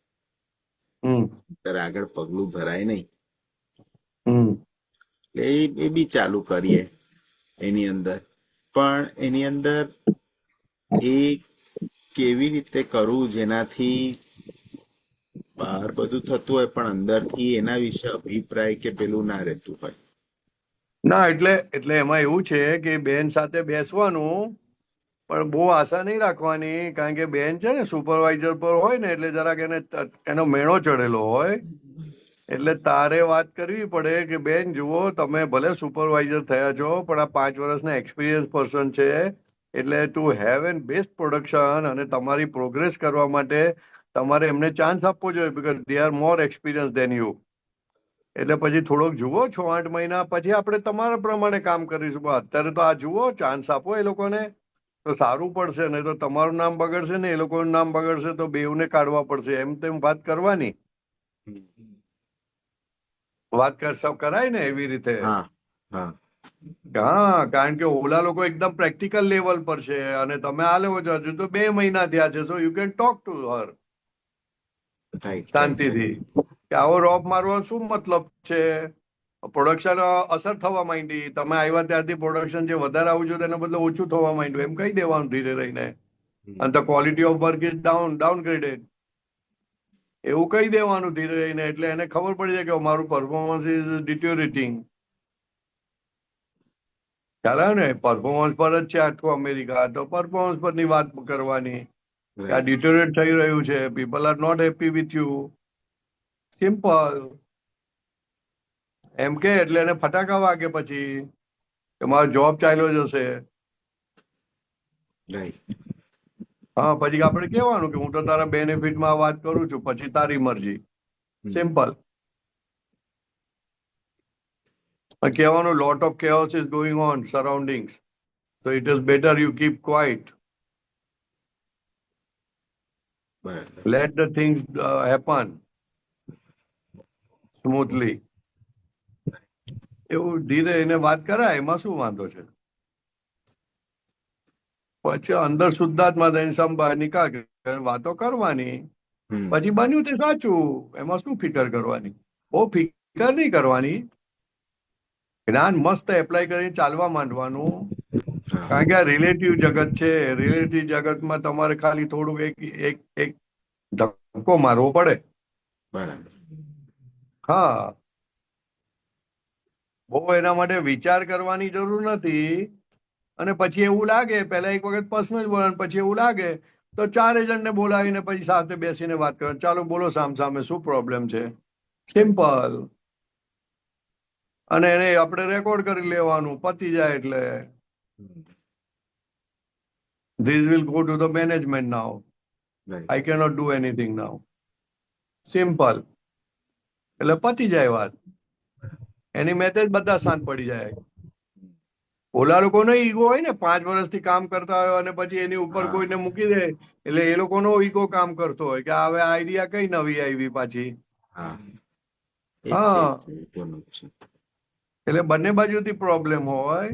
હમ
ત્યારે આગળ પગલું ધરાય નહીં.
હમ
એટલે એ બી ચાલુ કરીએ એની અંદર. પણ એની અંદર એ કેવી રીતે કરવું જેનાથી બહાર બધું થતું હોય પણ અંદરથી એના વિશે અભિપ્રાય કે પેલું ના રહેતું હોય.
ના એટલે એમાં એવું છે કે બેન સાથે બેસવાનું, પણ બહુ આશા નહીં રાખવાની, કારણ કે બેન છે ને સુપરવાઇઝર પર હોય ને એટલે જરાક એનો મેણો ચડેલો હોય. એટલે તારે વાત કરવી પડે કે બેન જુઓ, તમે ભલે સુપરવાઇઝર થયા છો પણ આ 5 વર્ષના એક્સપિરિયન્સ પર્સન છે, એટલે to have an best production અને તમારી પ્રોગ્રેસ કરવા માટે તમારે એમને ચાન્સ આપવો જોઈએ, because they are more experience than you. એટલે પછી થોડોક જુઓ, 6-8 મહિના પછી આપણે તમારા પ્રમાણે કામ કરીશું. પણ અત્યારે તો આ જુઓ, ચાન્સ આપો એ લોકોને તો સારું પડશે. નહીં તો તમારું નામ બગડશે ને એ લોકોનું નામ બગડશે તો બેઉને કાઢવા પડશે. એમ તેમ વાત કરવાની, વાત કરાય ને એવી રીતે.
હા હા
હા, કારણ કે ઓલા લોકો એકદમ પ્રેક્ટિકલ લેવલ પર છે અને તમે આ લેવો છો. હજુ તો 2 મહિના થયા છે, so you can talk to her
right right.
શાંતિથી કે આવો રોપ મારવાનો શું મતલબ છે. પ્રોડક્શન અસર થવા માંડી, તમે આવ્યા ત્યારથી પ્રોડક્શન જે વધારે આવું છું તેના બદલે ઓછું થવા માંડ્યું, એમ કહી દેવાનું ધીરે રહીને. અને the quality of work is downgraded, એવું કહી દેવાનું ધીરે રહીને. એટલે એને ખબર પડી જાય કે મારું પરફોર્મન્સ ઇઝ ડિટોરેટિંગ. ખ્યાલ આવે ને, પરફોર્મન્સ પર જ છે આખું અમેરિકા, તો પરફોર્મન્સ પરની વાત કરવાની કે આ ડિટોરેટ થઈ રહ્યું છે, people are not happy with you. Simple. એમ કે એટલે એને ફટાકા વાગે પછી કે મારો જોબ ચાલ્યો જશે.
રાઈટ.
હા, પછી આપણે કહેવાનું કે હું તો તારા બેનિફિટમાં વાત કરું છું, પછી તારી મરજી. સિમ્પલ. કહેવાનું lot of chaos is going on surroundings, so it is better you keep quiet,
બરાબર.
let the things happen smoothly. એવું ધીરે એને વાત કરાય, એમાં શું વાંધો છે. પછી અંદર શુદ્ધાત્મા થઈને સંભાળ નિકાલ વાતો કરવાની. પછી બન્યું તે સાચું, એમાં શું ફિકર કરવાની, બહુ ફિકર નહીં કરવાની. જ્ઞાન મસ્ત એપ્લાય કરીને ચાલવા માંડવાનું. કારણ કે આ રિલેટિવ જગત છે. રિલેટિવ જગતમાં તમારે ખાલી થોડુંક એક ધક્કો મારવો પડે.
બરાબર.
હા, બહુ એના માટે વિચાર કરવાની જરૂર નથી. અને પછી એવું લાગે, પહેલા એક વખત પર્સનલ બોલાવે, પછી એવું લાગે તો 4 એજન્ટને બોલાવીને પછી સાથે બેસીને વાત કરવાની. ચાલો બોલો સામે શું પ્રોબ્લેમ છે, સિમ્પલ. અને એને આપણે રેકોર્ડ કરી લેવાનું, પતી જાય એટલે this will go to the management now, I cannot do anything now. Simple. એટલે પતી જાય વાત. એની મેથડ બધા શાંત પડી જાય. ઓલા લોકોનો ઈગો હોય ને, 5 વર્ષથી કામ કરતા હોય અને પછી એની ઉપર કોઈને મૂકી દે, એટલે એ લોકોનો ઈગો કામ કરતો હોય કે હવે આઈડિયા કઈ નવી આવી પાછી. હા, એટલે બંને બાજુથી પ્રોબ્લેમ હોય.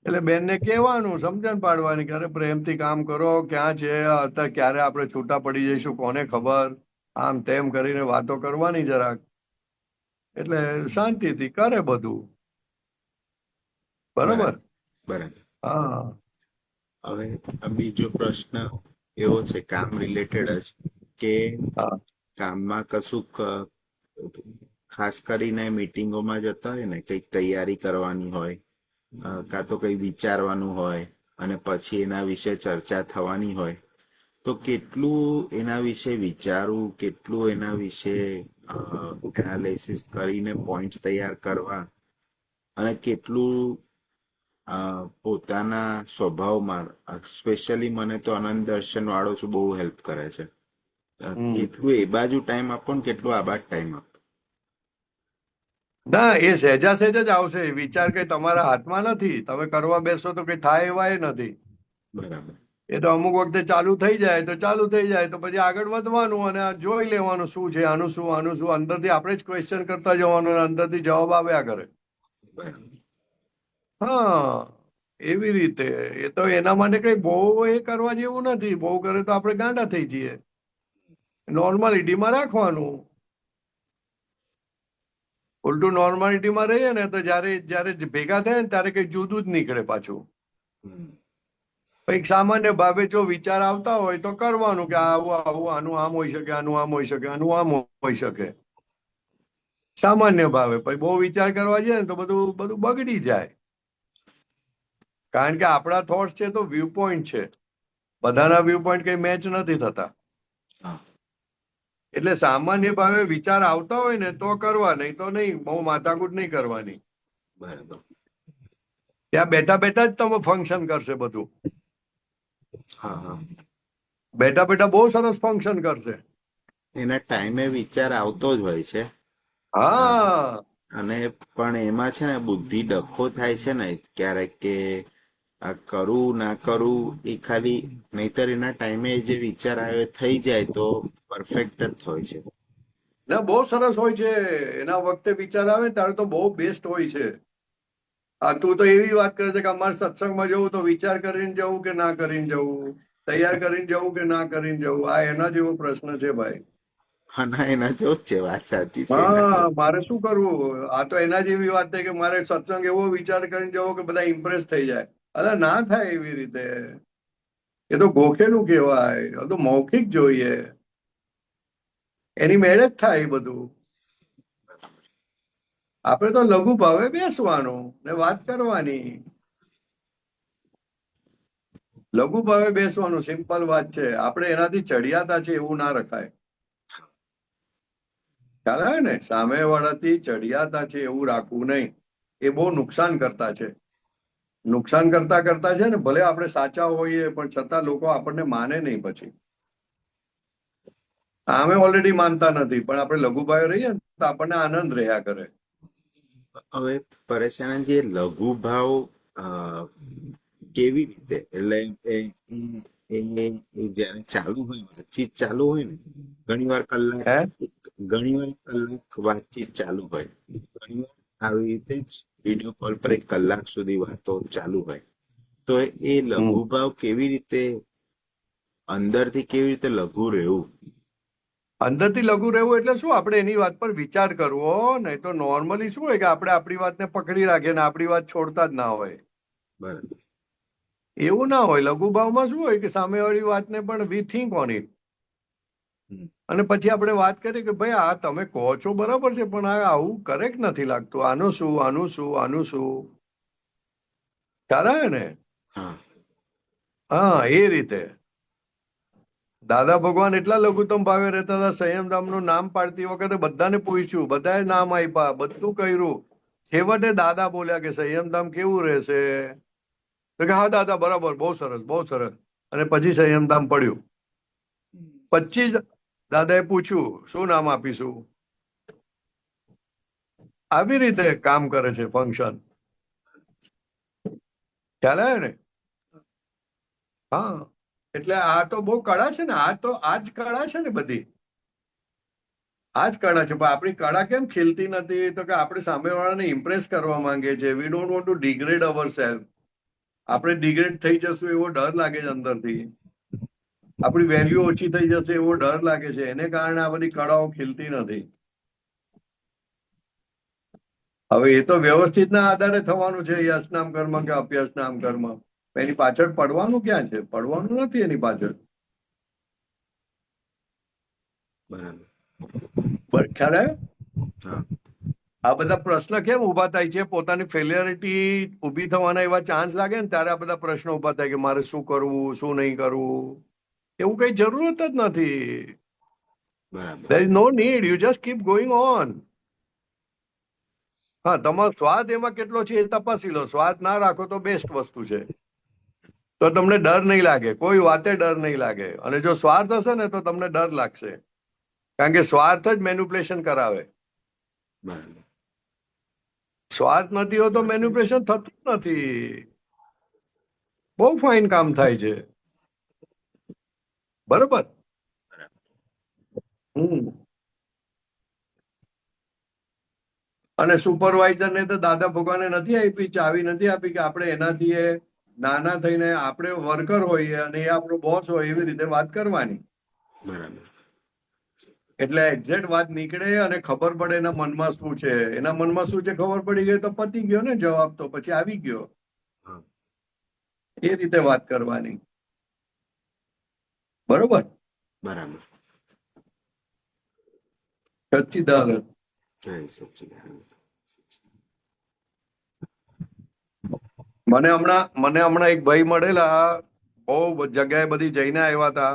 એટલે બેનને કહેવાનું, સમજણ પાડવાની કે અરે પ્રેમથી કામ કરો, ક્યાં છે અત્યારે, ક્યારે આપણે છૂટા પડી જઈશું કોને ખબર, આમ તેમ કરીને વાતો કરવાની જરાક. એટલે શાંતિથી કરે બધું. બરોબર.
બરાબર.
હા.
હવે બીજો પ્રશ્ન એવો છે, કામ રિલેટેડ જ, કે કામમાં કશુંક ખાસ કરીને મીટિંગોમાં જતા હોય ને, કંઈક તૈયારી કરવાની હોય, કાં તો કંઈ વિચારવાનું હોય અને પછી એના વિશે ચર્ચા થવાની હોય, તો કેટલું એના વિશે વિચારવું, કેટલું એના વિશે એનાલિસિસ કરીને પોઈન્ટ તૈયાર કરવા, અને કેટલું પોતાના સ્વભાવમાં, સ્પેશિયલી મને તો અનંત દર્શન વાળો છું બહુ હેલ્પ કરે છે. કેટલું એ બાજુ ટાઈમ આપો ને કેટલું આ બાજુ ટાઈમ આપો.
ના, એ સહેજા સહેજ જ આવશે. વિચાર કઈ તમારા હાથમાં નથી. તમે કરવા બેસો તો કઈ થાય એવા એ નથી.
બરાબર.
એ તો અમુક વખતે ચાલુ થઈ જાય તો ચાલુ થઈ જાય તો પછી આગળ વધવાનું અને આ જોઈ લેવાનું શું છે, આનું શું અંદરથી આપણે જ ક્વેશ્ચન કરતા જવાનું અને અંદરથી જવાબ આવ્યા કરે.
બરાબર.
હા, એવી રીતે. એ તો એના માટે કઈ બહુ એ કરવા જેવું નથી. બહુ કરે તો આપણે ગાંડા થઈ જઈએ. નોર્માલિટીમાં રાખવાનું. ઉલટું નોર્માલિટીમાં રહીએ ને તો જયારે જયારે ભેગા થાય ને ત્યારે કઈ જુદું જ નીકળે પાછું.
હમ.
કઈક સામાન્ય ભાવે જો વિચાર આવતા હોય તો કરવાનું કે આવું આવું આનું આમ હોઈ શકે, આનું આમ હોઈ શકે, આનું આમ હોઈ શકે. સામાન્ય ભાવે પછી બહુ વિચાર કરવા જઈએ ને તો બધું બધું બગડી જાય. કારણ કે આપણા થોટ્સ છે તો વ્યૂ પોઈન્ટ છે. બધાના વ્યૂ પોઈન્ટ કઈ મેચ નથી થતા.
હા.
એટલે સામાન્ય ભાવે વિચાર આવતા હોય ને તો કરવા, નહીં તો નહીં. બહુ માથાકૂટ નહીં કરવાની.
બરાબર.
ત્યાં બેઠા બેઠા જ તમે ફંક્શન કરશે બધું.
હા હા.
બેઠા બેઠા બહુ સરસ ફંક્શન કરશે.
એના ટાઈમે વિચાર આવતો જ હોય છે.
હા,
અને પણ એમાં છે ને બુદ્ધિ ડખો થાય છે ને ક્યારેક કે આ કરું ના કરું એ ખાલી, નહીતર એના ટાઈમે જે વિચાર આવે એ થઈ જાય તો પરફેક્ટ જ હોય છે.
ના, બહુ સરસ હોય છે. એના વખતે વિચાર આવે ત્યારે તો બહુ બેસ્ટ હોય છે. હા, તું તો એવી વાત કરે છે કે અમારે સત્સંગમાં જવું તો વિચાર કરીને જવું કે ના કરીને જવું, તૈયાર કરીને જવું કે ના કરીને જવું. આ એના જેવો પ્રશ્ન છે ભાઈ.
હા ના, એના જો જ છે, વાત સાચી છે, એના જો
હા,
જ છે.
મારે શું કરવું? આ તો એના જેવી વાત છે કે મારે સત્સંગ એવો વિચાર કરીને જવો કે બધા ઇમ્પ્રેસ થઈ જાય. અરે ના થાય એવી રીતે. એ તો ગોખેલું કહેવાય. એ તો મૌખિક જોઈએ. એની મેળે જ થાય એ બધું. આપણે તો લઘુ ભાવે બેસવાનું ને વાત કરવાની. લઘુ ભાવે બેસવાનું, સિમ્પલ વાત છે. આપણે એનાથી ચડિયાતા છે એવું ના રખાય. ખ્યાલ આવે ને? સામે વાળાથી ચડિયાતા છે એવું રાખવું નહીં. એ બહુ નુકસાન કરતા છે. નુકસાન કરતા કરતા છે ને, ભલે આપણે સાચા હોઈએ પણ છતાં લોકો આપણને માને નહીં પછી. અમે ઓલરેડી માનતા નથી પણ આપણે લઘુભાવે રહીએ ને તો આપણને આનંદ રહ્યા કરે.
હવે પરેશાન જે લઘુ ભાવ અ, કેવી રીતે, એટલે એ જયારે ચાલુ હોય, વાતચીત ચાલુ હોય ને, ઘણી વાર કલાક,
હે
ઘણી વાર કલાક વાતચીત ચાલુ હોય, ઘણી વાર આવી રીતે જ વિડીયો કોલ પર 1 કલાક સુધી વાતો ચાલુ હોય, તો એ લઘુ ભાવ કેવી રીતે, અંદરથી કેવી રીતે લઘુ રહેવું?
અંદરથી લઘુ રહેવું એટલે શું? આપણે એની વાત પર વિચાર કરવો. નહીં તો નોર્મલી શું હોય કે આપણે આપણી વાતને પકડી રાખીએ ને આપણી વાત છોડતા જ ના હોય.
બરાબર.
એવું ના હોય. લઘુભાવમાં શું હોય કે સામેવાળી વાતને પણ વી થિંક ઓન ઇટ.
હમ.
અને પછી આપણે વાત કરીએ કે ભાઈ આ તમે કહો છો બરાબર છે પણ આ આવું કરેક્ટ નથી લાગતું. આનું શું, આનું શું, આનું શું? ખ્યાલ આવે ને?
હા.
હા, એ રીતે. દાદા ભગવાન એટલા લઘુત્તમ ભાવે રહેતા હતા. સંયમધામનું નામ પાડતી વખતે બધાને પૂછ્યું, બધાએ નામ આપ્યા, બધું કર્યું. છેવટે દાદા બોલ્યા કે સંયમધામ કેવું રહેશે? તો કે હા દાદા, બરાબર, બહુ સરસ, બહુ સરસ. અને પછી સંયમધામ પડ્યું. પછી જ દાદાએ પૂછ્યું શું નામ આપીશું. આવી રીતે કામ કરે છે ફંક્શન. ખ્યાલ આવે ને? હા, એટલે આ તો બહુ કળા છે ને. આ જ કળા છે ને બધી. આ જ કળા છે. પણ આપણી કળા કેમ ખીલતી નથી? તો કે આપણે સામેવાળાને ઇમ્પ્રેસ કરવા માંગીએ છીએ. We don't want to degrade our self. આપણે ડિગ્રેડ થઈ જશું એવો ડર લાગે છે અંદરથી. આપણી વેલ્યુ ઓછી થઈ જશે એવો ડર લાગે છે. એને કારણે આ બધી કળાઓ ખીલતી નથી. હવે એ તો વ્યવસ્થિતના આધારે થવાનું છે. યશનામ કર્મ કે અપયશનામ કર્મ. એની પાછળ પડવાનું ક્યાં છે? પડવાનું નથી એની પાછળ.
બરાબર.
ખ્યાલ આવે?
હા.
આ બધા પ્રશ્ન કેમ ઉભા થાય છે? પોતાની ફેલિયરિટી ઉભી થવાના એવા ચાન્સ લાગે ને ત્યારે આ બધા પ્રશ્નો ઉભા થાય કે મારે શું કરવું, શું નહીં કરવું. એવું કઈ જરૂરત જ નથી.
બરાબર.
there is no need. You just keep going on. હા, તમારો સ્વાદ એમાં કેટલો છે એ તપાસી લો. સ્વાદ ના રાખો તો બેસ્ટ વસ્તુ છે. તો તમને ડર નહીં લાગે, કોઈ વાતે ડર નહીં લાગે. અને જો સ્વાર્થ હશે ને તો તમને ડર લાગશે, કારણ કે સ્વાર્થ જ મેન્યુપ્યુલેશન કરાવે.
બરાબર.
સ્વાર્થ નથી હોતો,
સ્વાર્થ જ.
મેન્યુપ્યુલેશન થતું નથી. બહુ ફાઇન કામ થાય છે. બરોબર. અને સુપરવાઇઝર ને તો દાદા ભગવાને નથી આપી, ચાવી નથી આપી કે આપણે એનાથી એ નાના થઈને આપણે વર્કર હોઈએ અને એ આપણો બોસ હોય એવી રીતે વાત કરવાની.
બરાબર.
એટલે એક્ઝેક્ટ વાત નીકળે અને ખબર પડે એના મનમાં શું છે. એના મનમાં શું છે ખબર પડી ગઈ તો પતી ગયો ને, જવાબ તો પછી આવી ગયો.
હા.
એ રીતે વાત કરવાની. બરોબર.
બરાબર.
સચ્ચિદાનંદ.
જય સચ્ચિદાનંદ.
મને હમણાં એક ભાઈ મળેલા, બહુ જગ્યાએ બધી જઈને આવ્યા હતા.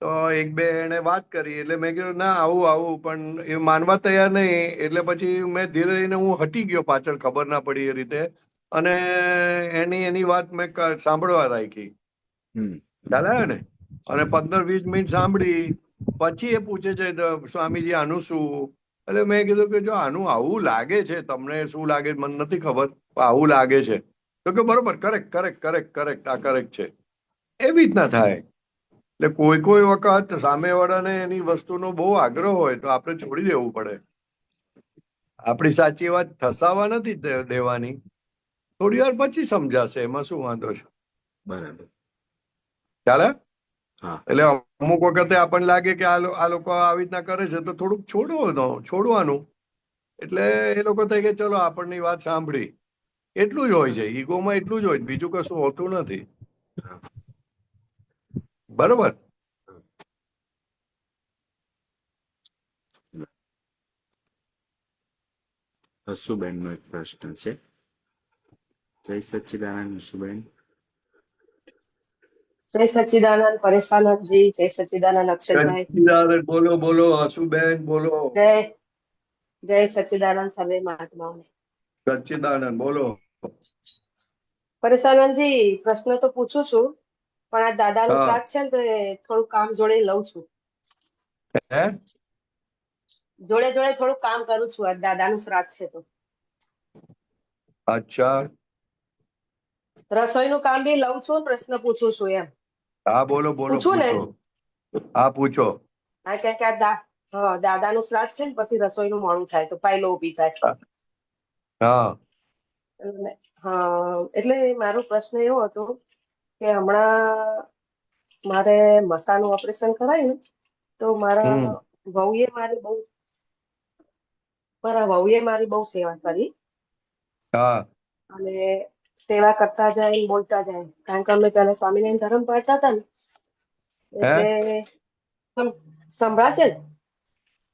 તો એક બે એને વાત કરી એટલે મેં કીધું ના આવું, પણ એ માનવા તૈયાર નહીં. એટલે પછી મેં ધીરે રહીને હું હટી ગયો પાછળ, ખબર ના પડી એ રીતે. અને એની વાત મેં સાંભળવા રાખી. ખ્યાલ આવે ને? અને 15-20 મિનિટ સાંભળી. પછી એ પૂછે છે સ્વામીજી આનું શું? એટલે મેં કીધું કે જો આનું આવું લાગે છે, તમને શું લાગે મને નથી ખબર, પણ આવું લાગે છે. તો કે બરોબર, કરેક્ટ, આ કરેક્ટ છે. એવી રીતના થાય. એટલે કોઈ વખત સામેવાળાને એની વસ્તુનો બહુ આગ્રહ હોય તો આપણે છોડી દેવું પડે. આપણી સાચી વાત થસાવા નથી દેવાની. થોડી વાર પછી સમજાશે, એમાં શું વાંધો છે?
બરાબર.
ચાલે?
હા.
એટલે અમુક વખતે આપણને લાગે કે આ લોકો આવી રીતના કરે છે તો થોડુંક છોડવાનું. એટલે એ લોકો થાય કે ચલો આપણની વાત સાંભળી. એટલું જ હોય છે, ઈગોમાં એટલું જ હોય, બીજું કશું હોતું નથી.
હા.
બરોબર.
હસુબેન નો એક પ્રશ્ન છે. જય સચ્ચિદાનંદ હસુબેન.
જય સચ્ચિદાનંદ પરેશાનંદજી, જય સચ્ચિદાનંદ અક્ષરભાઈ,
સચ્ચિદાનંદ. બોલો હસુબેન, બોલો.
જય સચ્ચિદાનંદ સર્વે મહાત્માઓને.
સચ્ચિદાનંદ બોલો.
પરેશાનંદજી, પ્રશ્ન તો પૂછું છું, પણ આ દાદાનું
હા.
શ્રાદ્ધ છે ને તો એ થોડું કામ જોડે લઉં છું.
હે?
જોડે થોડું કામ કરું છું. આ દાદાનું શ્રાદ્ધ છે તો
અચ્છા.
રસોઈનું કામ બી લઉં છું, પ્રશ્ન પૂછું છું એમ.
હા બોલો
પૂછું ને?
પૂછો. હા પૂછો.
હા, કે આ દાદાનું શ્રાદ્ધ છે ને પછી રસોઈનું મોડું થાય તો પાયલો ઉભી થાય.
હા.
હા, એટલે મારો પ્રશ્ન એવો હતો કે હમણાં મારે મસાનું ઓપરેશન કરાયું તો મારા વહુએ મારી બહુ સેવા કરી.
હા.
અને સેવા કરતા જાય, બોલતા જાય, કારણ કે અમે પેલા સ્વામિનારાયણ ધર્મ પાડતા હતા ને,
હે?
એટલે સંભળાશે ને?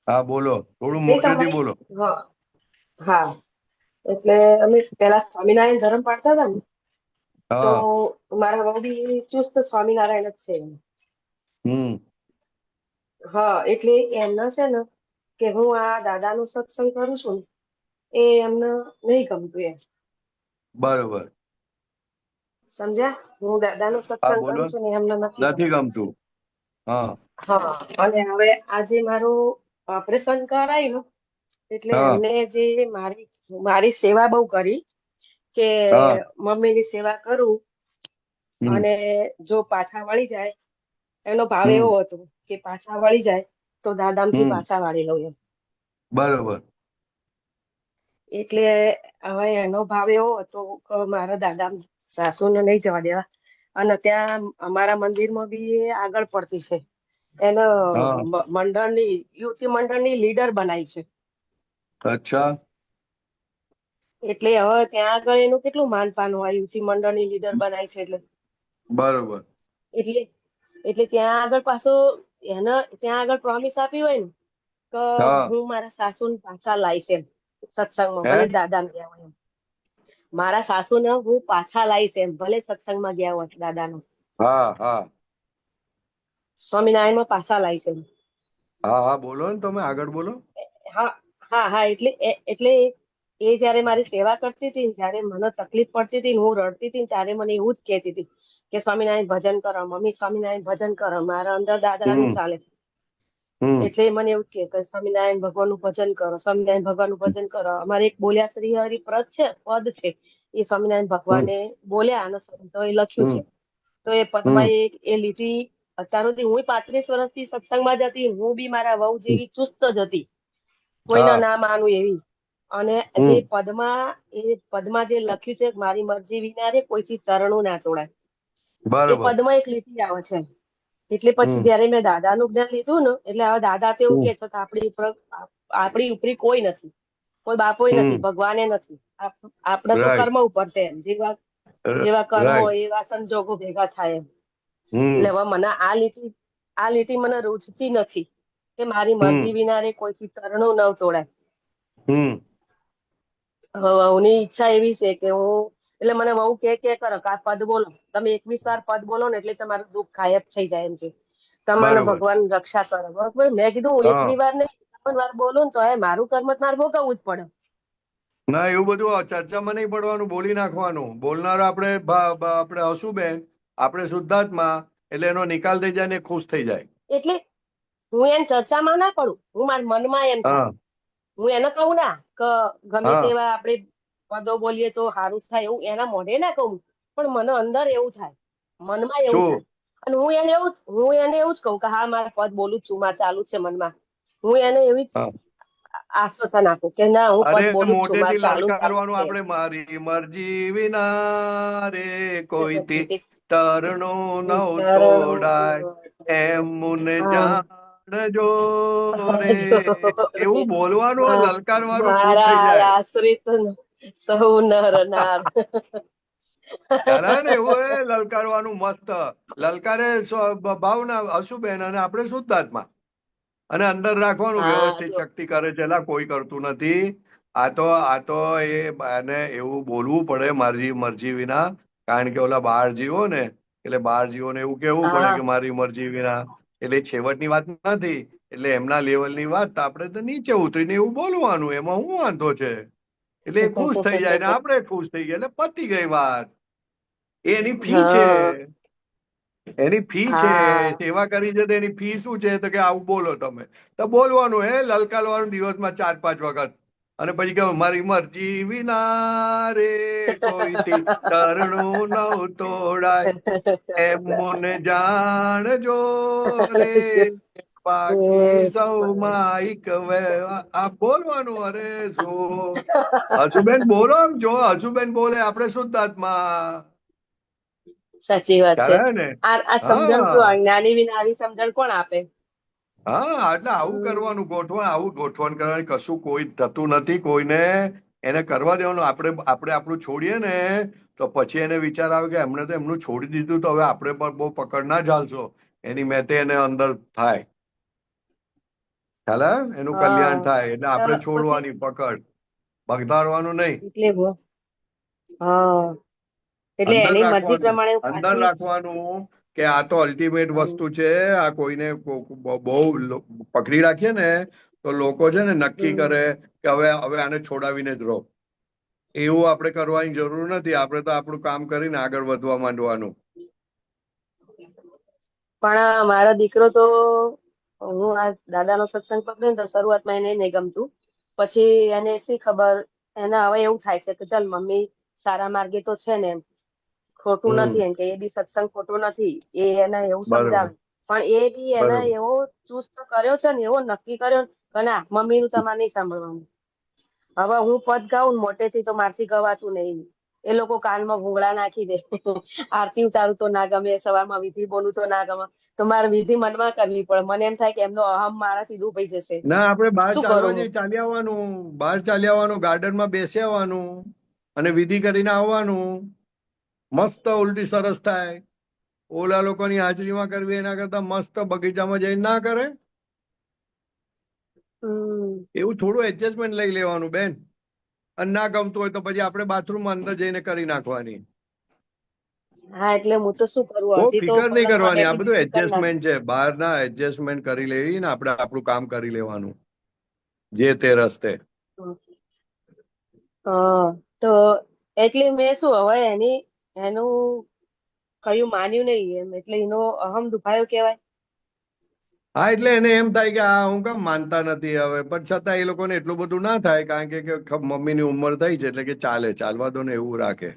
હા બોલો, થોડું
નહીં
મોટેથી બોલો.
સંભળાય? હા, એટલે અમે પેલા સ્વામિનારાયણ ધર્મ પાડતા હતા ને, તો
હા.
મારા વહુ બી ચુસ્ત સ્વામિનારાયણ જ છે. હા, એટલે એમના છે ને કે હું આ દાદાનો સત્સંગ કરું છું ને એ એમને નહીં ગમતું એમ.
બરોબર.
સમજ્યા? હું દાદાનો
હા
સત્સંગ
બોલો.
કરું છું ને એમને નથી
નથી
ગમતું.
ગમતું. હા.
હા, અને હવે આજે મારું ઓપરેશન કરાયું એટલે
હા.
એમને જે મારી સેવા બહુ કરી કે
હા.
મમ્મીની સેવા કરું અને જો પાછા વળી જાય, એનો ભાવ એવો હતો કે પાછા વળી જાય તો દાદામથી પાછા વાળી લઉં એમ.
બરોબર.
એટલે હવે એનો ભાવ એવો હતો કે મારા દાદા સાસુને નહીં જવા દેવા. અને ત્યાં અમારા મંદિરમાં બી આગળ પડતી છે. એને
હા.
યુવતી મંડળની લીડર બનાવી છે.
અચ્છા.
એટલે હવે ત્યાં આગળ એનું કેટલું માનપાન હોય, યુવતી મંડળની લીડર બનાવી છે એટલે.
બરોબર.
એટલે ત્યાં આગળ પાછો ત્યાં આગળ પ્રોમિસ આપી હોય ને કે
હા.
હું મારા સાસુને પાછા લાવીશ એમ સત્સંગમાં,
હે?
ભલે દાદા ગયા હોય એમ. મારા સાસુને હું પાછા લાવીશ એમ, ભલે સત્સંગમાં ગયા હોય દાદાનો.
હા. હા.
સ્વામિનારાયણમાં પાછા લાવીશ એમ.
હા. હા બોલો ને, તમે આગળ બોલો.
હા. એટલે એ જયારે મારી સેવા કરતી હતી ને, જયારે મને તકલીફ પડતી હતી ને, હું રડતી હતી ને, ત્યારે મને એવું જ કહેતી હતી કે સ્વામિનારાયણ ભજન કરો મમ્મી, સ્વામિનારાયણ ભજન કરો. મારા અંદર દાદાનું
હમ
ચાલે.
હમ
એટલે એ મને એવું જ કે સ્વામિનારાયણ ભગવાનનું ભજન કરો, સ્વામિનારાયણ ભગવાનનું ભજન કરો. અમારે એક બોલ્યા શ્રી હરિ પદ છે, એ સ્વામિનારાયણ
હમ
ભગવાને બોલ્યા અને સંતો એ લખ્યું
હમ
છે. તો એ પદમાં
હમ
એ લીટી અત્યાર સુધી હું 35 વર્ષથી સત્સંગમાં જ હતી. હું બી મારા વહુ જેવી ચુસ્ત જ હતી, કોઈના
હા
ના માનું એવી. અને જે
હમ
પદમાં જે લખ્યું છે, મારી મરજી વિના રે કોઈથી ચરણું ના તોડાય, એ
બરોબર.
પદમાં એક લીટી આવે છે. એટલે પછી
હમ
જયારે મેં દાદાનું જ્ઞાન લીધું ને, એટલે હવે દાદા તો એવું
હમ
કે છે કે આપણી ઉપરી કોઈ નથી, કોઈ બાપોય નથી,
હમ
ભગવાને નથી. આપણા તો
રાઈટ
કર્મ ઉપર છે એમ. જેવા કર્મો
રાઈટ.
એવા સંજોગો ભેગા થાય એમ. એટલે
હમ
હવે મને આ લીટી મને રૂચતી નથી કે મારી મરજી
હમ
વિના રે કોઈથી ચરણું ન તોડાય.
હમ
વહુની ઈચ્છા એવી છે કે એટલે મને વહુ કે કરો કે આ પદ બોલો, તમે 21 વાર પદ બોલો ને એટલે તમારું દુઃખ ગાયબ થઈ જાય એમ છે. તમારે
બરોબર.
ભગવાન રક્ષા કરે. બરોબર. મેં કીધું હું
હા.
21 વાર નહીં, 51 વાર બોલું ને તો મારું કર્મ મારે ભોગવવું જ પડે.
ના, એવું બધું ચર્ચામાં નહીં પડવાનું, બોલી નાખવાનું. બોલનાર આપણે હશું બેન, આપણે શુદ્ધાત્મા, એટલે એનો નિકાલ થઈ જાય ને એ ખુશ થઈ જાય.
એટલે હું એને ચર્ચામાં ના પડું, હું મારા મનમાં એમ થાય.
હા
હું એને કહું ના કે ગમે
હા
તેવા આપણે પદો બોલીએ તો સારું થાય, એવું એના મોઢે ના કહું, પણ મને અંદર એવું થાય, મનમાં એવું થાય.
શું?
અને હું એને એવું જ કહું કે હા મારે પદ બોલું જ છું, મારે ચાલુ જ છે મનમાં. હું એને એવી જ
હા.
આશ્વાસન આપું કે ના હું પદ
અરે
બોલું જ છું, મારે
મોઢેથી
ચાલુ જ
લલકારવાનું,
છે.
આપણે મારી મરજી વિના રે કોઈથી તરણું નવ તોડાય, એમ મુને
હા
જાણજો રે. એવું બોલવાનું, લલકારવાનું, ખુશ થઈ
મારા
જાય.
આશ્રિત સૌ નર નાર.
ખ્યાલ આવે ને? એવું લલકારવાનું મસ્ત. લલકારે ભાવના હશુબેન, અને આપણે શુદ્ધાત્મા, અને અંદર રાખવાનું
હા
વ્યવસ્થિત.
જો
શક્તિ કરે છે, એલા કોઈ કરતું નથી. આ તો એને એવું બોલવું પડે મારી મરજી વિના, કારણ કે ઓલા બહાર જીવો ને, એટલે બહાર જીવોને એવું કેવું પડે
હા
કે મારી મરજી વિના. એટલે છેવટની વાત નથી, એટલે એમના લેવલની વાત આપણે તો નીચે ઉતરીને એવું બોલવાનું, એમાં શું વાંધો છે? એટલે એ ખુશ થઈ જાય ને આપણે ખુશ થઈ ગયા, એટલે પતી ગઈ વાત. એની ફી છે,
હા
એની ફી છે.
હા
સેવા કરી છે તો એની ફી શું છે? તો કે આવું બોલો તમે. તો બોલવાનું લલકારવાનું દિવસમાં 4-5 વખત. અને પછી કેવું, મારી મરજી વિના રે કોઈથી તરણું નવ તોડાય, એમ મને જાણજો રે બાકી સૌ માઈક આ બોલવાનું. અરે શું હજુબેન બોલો, જો હજુબેન બોલે આપણે શુદ્ધાત્મા.
સાચી વાત
ખ્યાલ
છે.
આવે ને?
આ સમજણ શું,
હા
જ્ઞાની વિના આવી સમજણ કોણ આપે?
હા, એટલે આવું
હમ
કરવાનું, આવું ગોઠવણ કરવાની. કશું કોઈ થતું નથી કોઈને, એને કરવા દેવાનું. આપણે આપણું છોડીએ ને તો પછી એને વિચાર આવે કે એમને તો એમનું છોડી દીધું, તો હવે આપણે પણ બહુ પકડ ના ઝાલશો. એની મેતે એને અંદર થાય, ખ્યાલ આવે? એનું કલ્યાણ
હા
થાય. એટલે
તો
આપણે
પછી
છોડવાની પકડ, બગદાડવાનું નહીં.
હા એટલે
અંદર
એની મરજી
રાખવાનું,
પ્રમાણે હું
અંદર
પાછી
રાખવાનું કે આ તો અલ્ટિમેટ
હમ,
વસ્તુ છે. આ કોઈને બહુ પકડી રાખીએ ને તો લોકો છે ને નક્કી
હમ.
કરે કે હવે આને છોડાવીને જ રહો. એવું આપણે કરવાની જરૂર નથી. આપણે તો આપણું કામ કરીને આગળ વધવા માંડવાનું.
પણ મારો દીકરો તો, હું આ દાદાનો સત્સંગ પકડ્યો ને તો શરૂઆતમાં એને નહીં ગમતું. પછી એને શી ખબર, એને હવે એવું થાય છે કે ચાલ મમ્મી સારા માર્ગે તો છે ને, એમ ખોટું
હમ
નથી, એમ કે એ બી સત્સંગ ખોટું નથી, એ એને એવું
બરોબર
સમજાવે. પણ એ બી એને
બરોબર.
એવો ચુસ્ત કર્યો છે ને, એવો નક્કી કર્યો કે ના મમ્મીનું તમારે નહીં સાંભળવાનું. હવે હું પદ ગાઉં મોટેથી તો મારથી ગવાતું નહીં. એ લોકો કાનમાં ભૂંગળા નાખી દે. આરતી ઉતારું તો ના ગમે, સવારમાં વિધિ બોલું તો ના ગમે. તો મારે વિધિ મનમાં કરવી પડે. મને એમ થાય કે એમનો અહમ મારાથી દુભાઈ જશે.
ના, આપણે બહાર
શું
ચાલવા
કરું હું?
જઈએ, ચાલી આવવાનું, બહાર ચાલી આવવાનું, ગાર્ડનમાં બેસી આવવાનું અને વિધિ કરીને આવવાનું. મસ્ત ઉલટી સરસ થાય. ઓલા લોકોની હાજરીમાં કરવી એના કરતા મસ્ત બગીચામાં જઈને ના કરે?
હમ
એવું થોડું એડજસ્ટમેન્ટ લઈ લેવાનું બેન. અને ના ગમતું હોય તો પછી આપણે બાથરૂમમાં અંદર જઈને કરી નાખવાની.
હા એટલે હું તો શું કરું,
બહુ
અડધી તો
ફિકર નહીં
પલંગમાં
કરવાની. આ
બેઠી
બધું
વિધિ કરી નાખું.
એડજસ્ટમેન્ટ છે. બહાર ના એડજસ્ટમેન્ટ કરી લેવી ને આપણે આપણું કામ કરી લેવાનું જે તે રસ્તે.
હા તો એટલે મેં શું હવે એનું કયું માન્યું નહીં એમ એટલે એનો અહમ દુભાયો કહેવાય.
હા એટલે એને એમ થાય કે આ હું કેમ માનતા નથી હવે, પણ છતાં એ લોકોને એટલું બધું ના થાય, કારણ કે મમ્મીની ઉંમર થઈ છે એટલે કે ચાલવા દો ને એવું રાખે.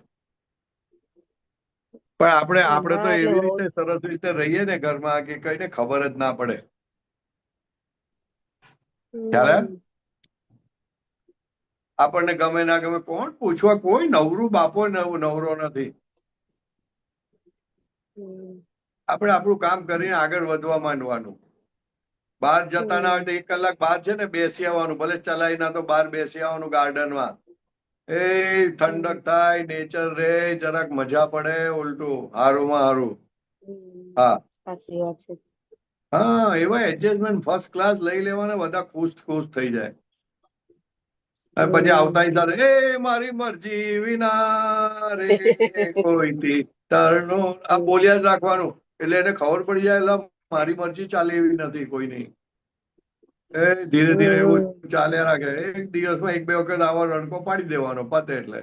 પણ આપણે તો
ના એટલે
એવી
બહુ
રીતે સરસ રીતે રહીએ ને ઘરમાં કે કઈને ખબર જ ના પડે. ખ્યાલ હે?
હમ
આપણને ગમે ના ગમે કોણ પૂછવા, કોઈ નવરું બાપો નવરો નથી.
હમ
આપણે આપણું કામ કરીને આગળ વધવા માંડવાનું. બહાર જતા ના હોય તો 1 કલાક બહાર છે ને બેસી આવવાનું, ભલે ચલાવી ના તો બહાર બેસી આવવાનું ગાર્ડનમાં. એ ઠંડક થાય, નેચર રે, જરાક મજા પડે, ઉલટું હારું માં હારું. હા
સાચી વાત છે.
હા, એવા એડજસ્ટમેન્ટ ફર્સ્ટ ક્લાસ લઈ લેવાના, બધા ખુશ ખુશ થઈ જાય. અને પછી આવતા સાથે એ મારી મરજી વિના રે કોઈથી તરનો આ બોલ્યા જ રાખવાનું, એટલે એને ખબર પડી જાય એટલે મારી મરજી ચાલે એવી નથી કોઈની. એ ધીરે ધીરે એવું ચાલ્યા રાખે. એક દિવસમાં 1-2 વખત આવો રણકો પાડી દેવાનો, પતે એટલે.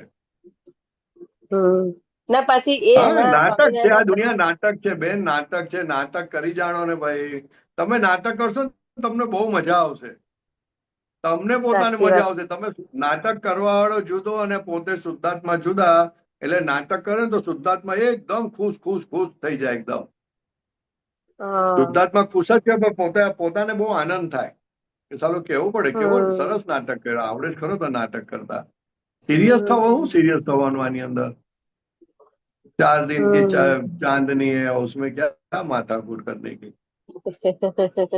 ના પછી એ
હા,
એના
નાટક છે, આ
સ્વામિનારાયણ
દુનિયા
ભગવાન.
નાટક છે બેન, નાટક છે. નાટક કરી જાણો ને ભાઈ, તમે નાટક કરશો ને તમને બહુ મજા આવશે. તમને પોતાને
સાચી
મજા
વાત
આવશે. તમે નાટક કરવા વાળો જુદો અને પોતે શુદ્ધાત્મા જુદા. એટલે નાટક કરે ને તો શુદ્ધાત્મા એકદમ ખુશ ખુશ ખુશ થઈ જાય એકદમ.
હા
શુદ્ધાત્મા ખુશ જ છે, પણ પોતાને બહુ આનંદ થાય કે ચાલો કેવું પડે, કેવો
હમ
સરસ નાટક કર્યો, આવડે જ ખરો તો નાટક કરતા. સિરિયસ થવો, હું
હમ
સિરિયસ થવાનું આની અંદર? 4 दिन की
હમ
चांदनी है, उसमें क्या माथाकूट करने की?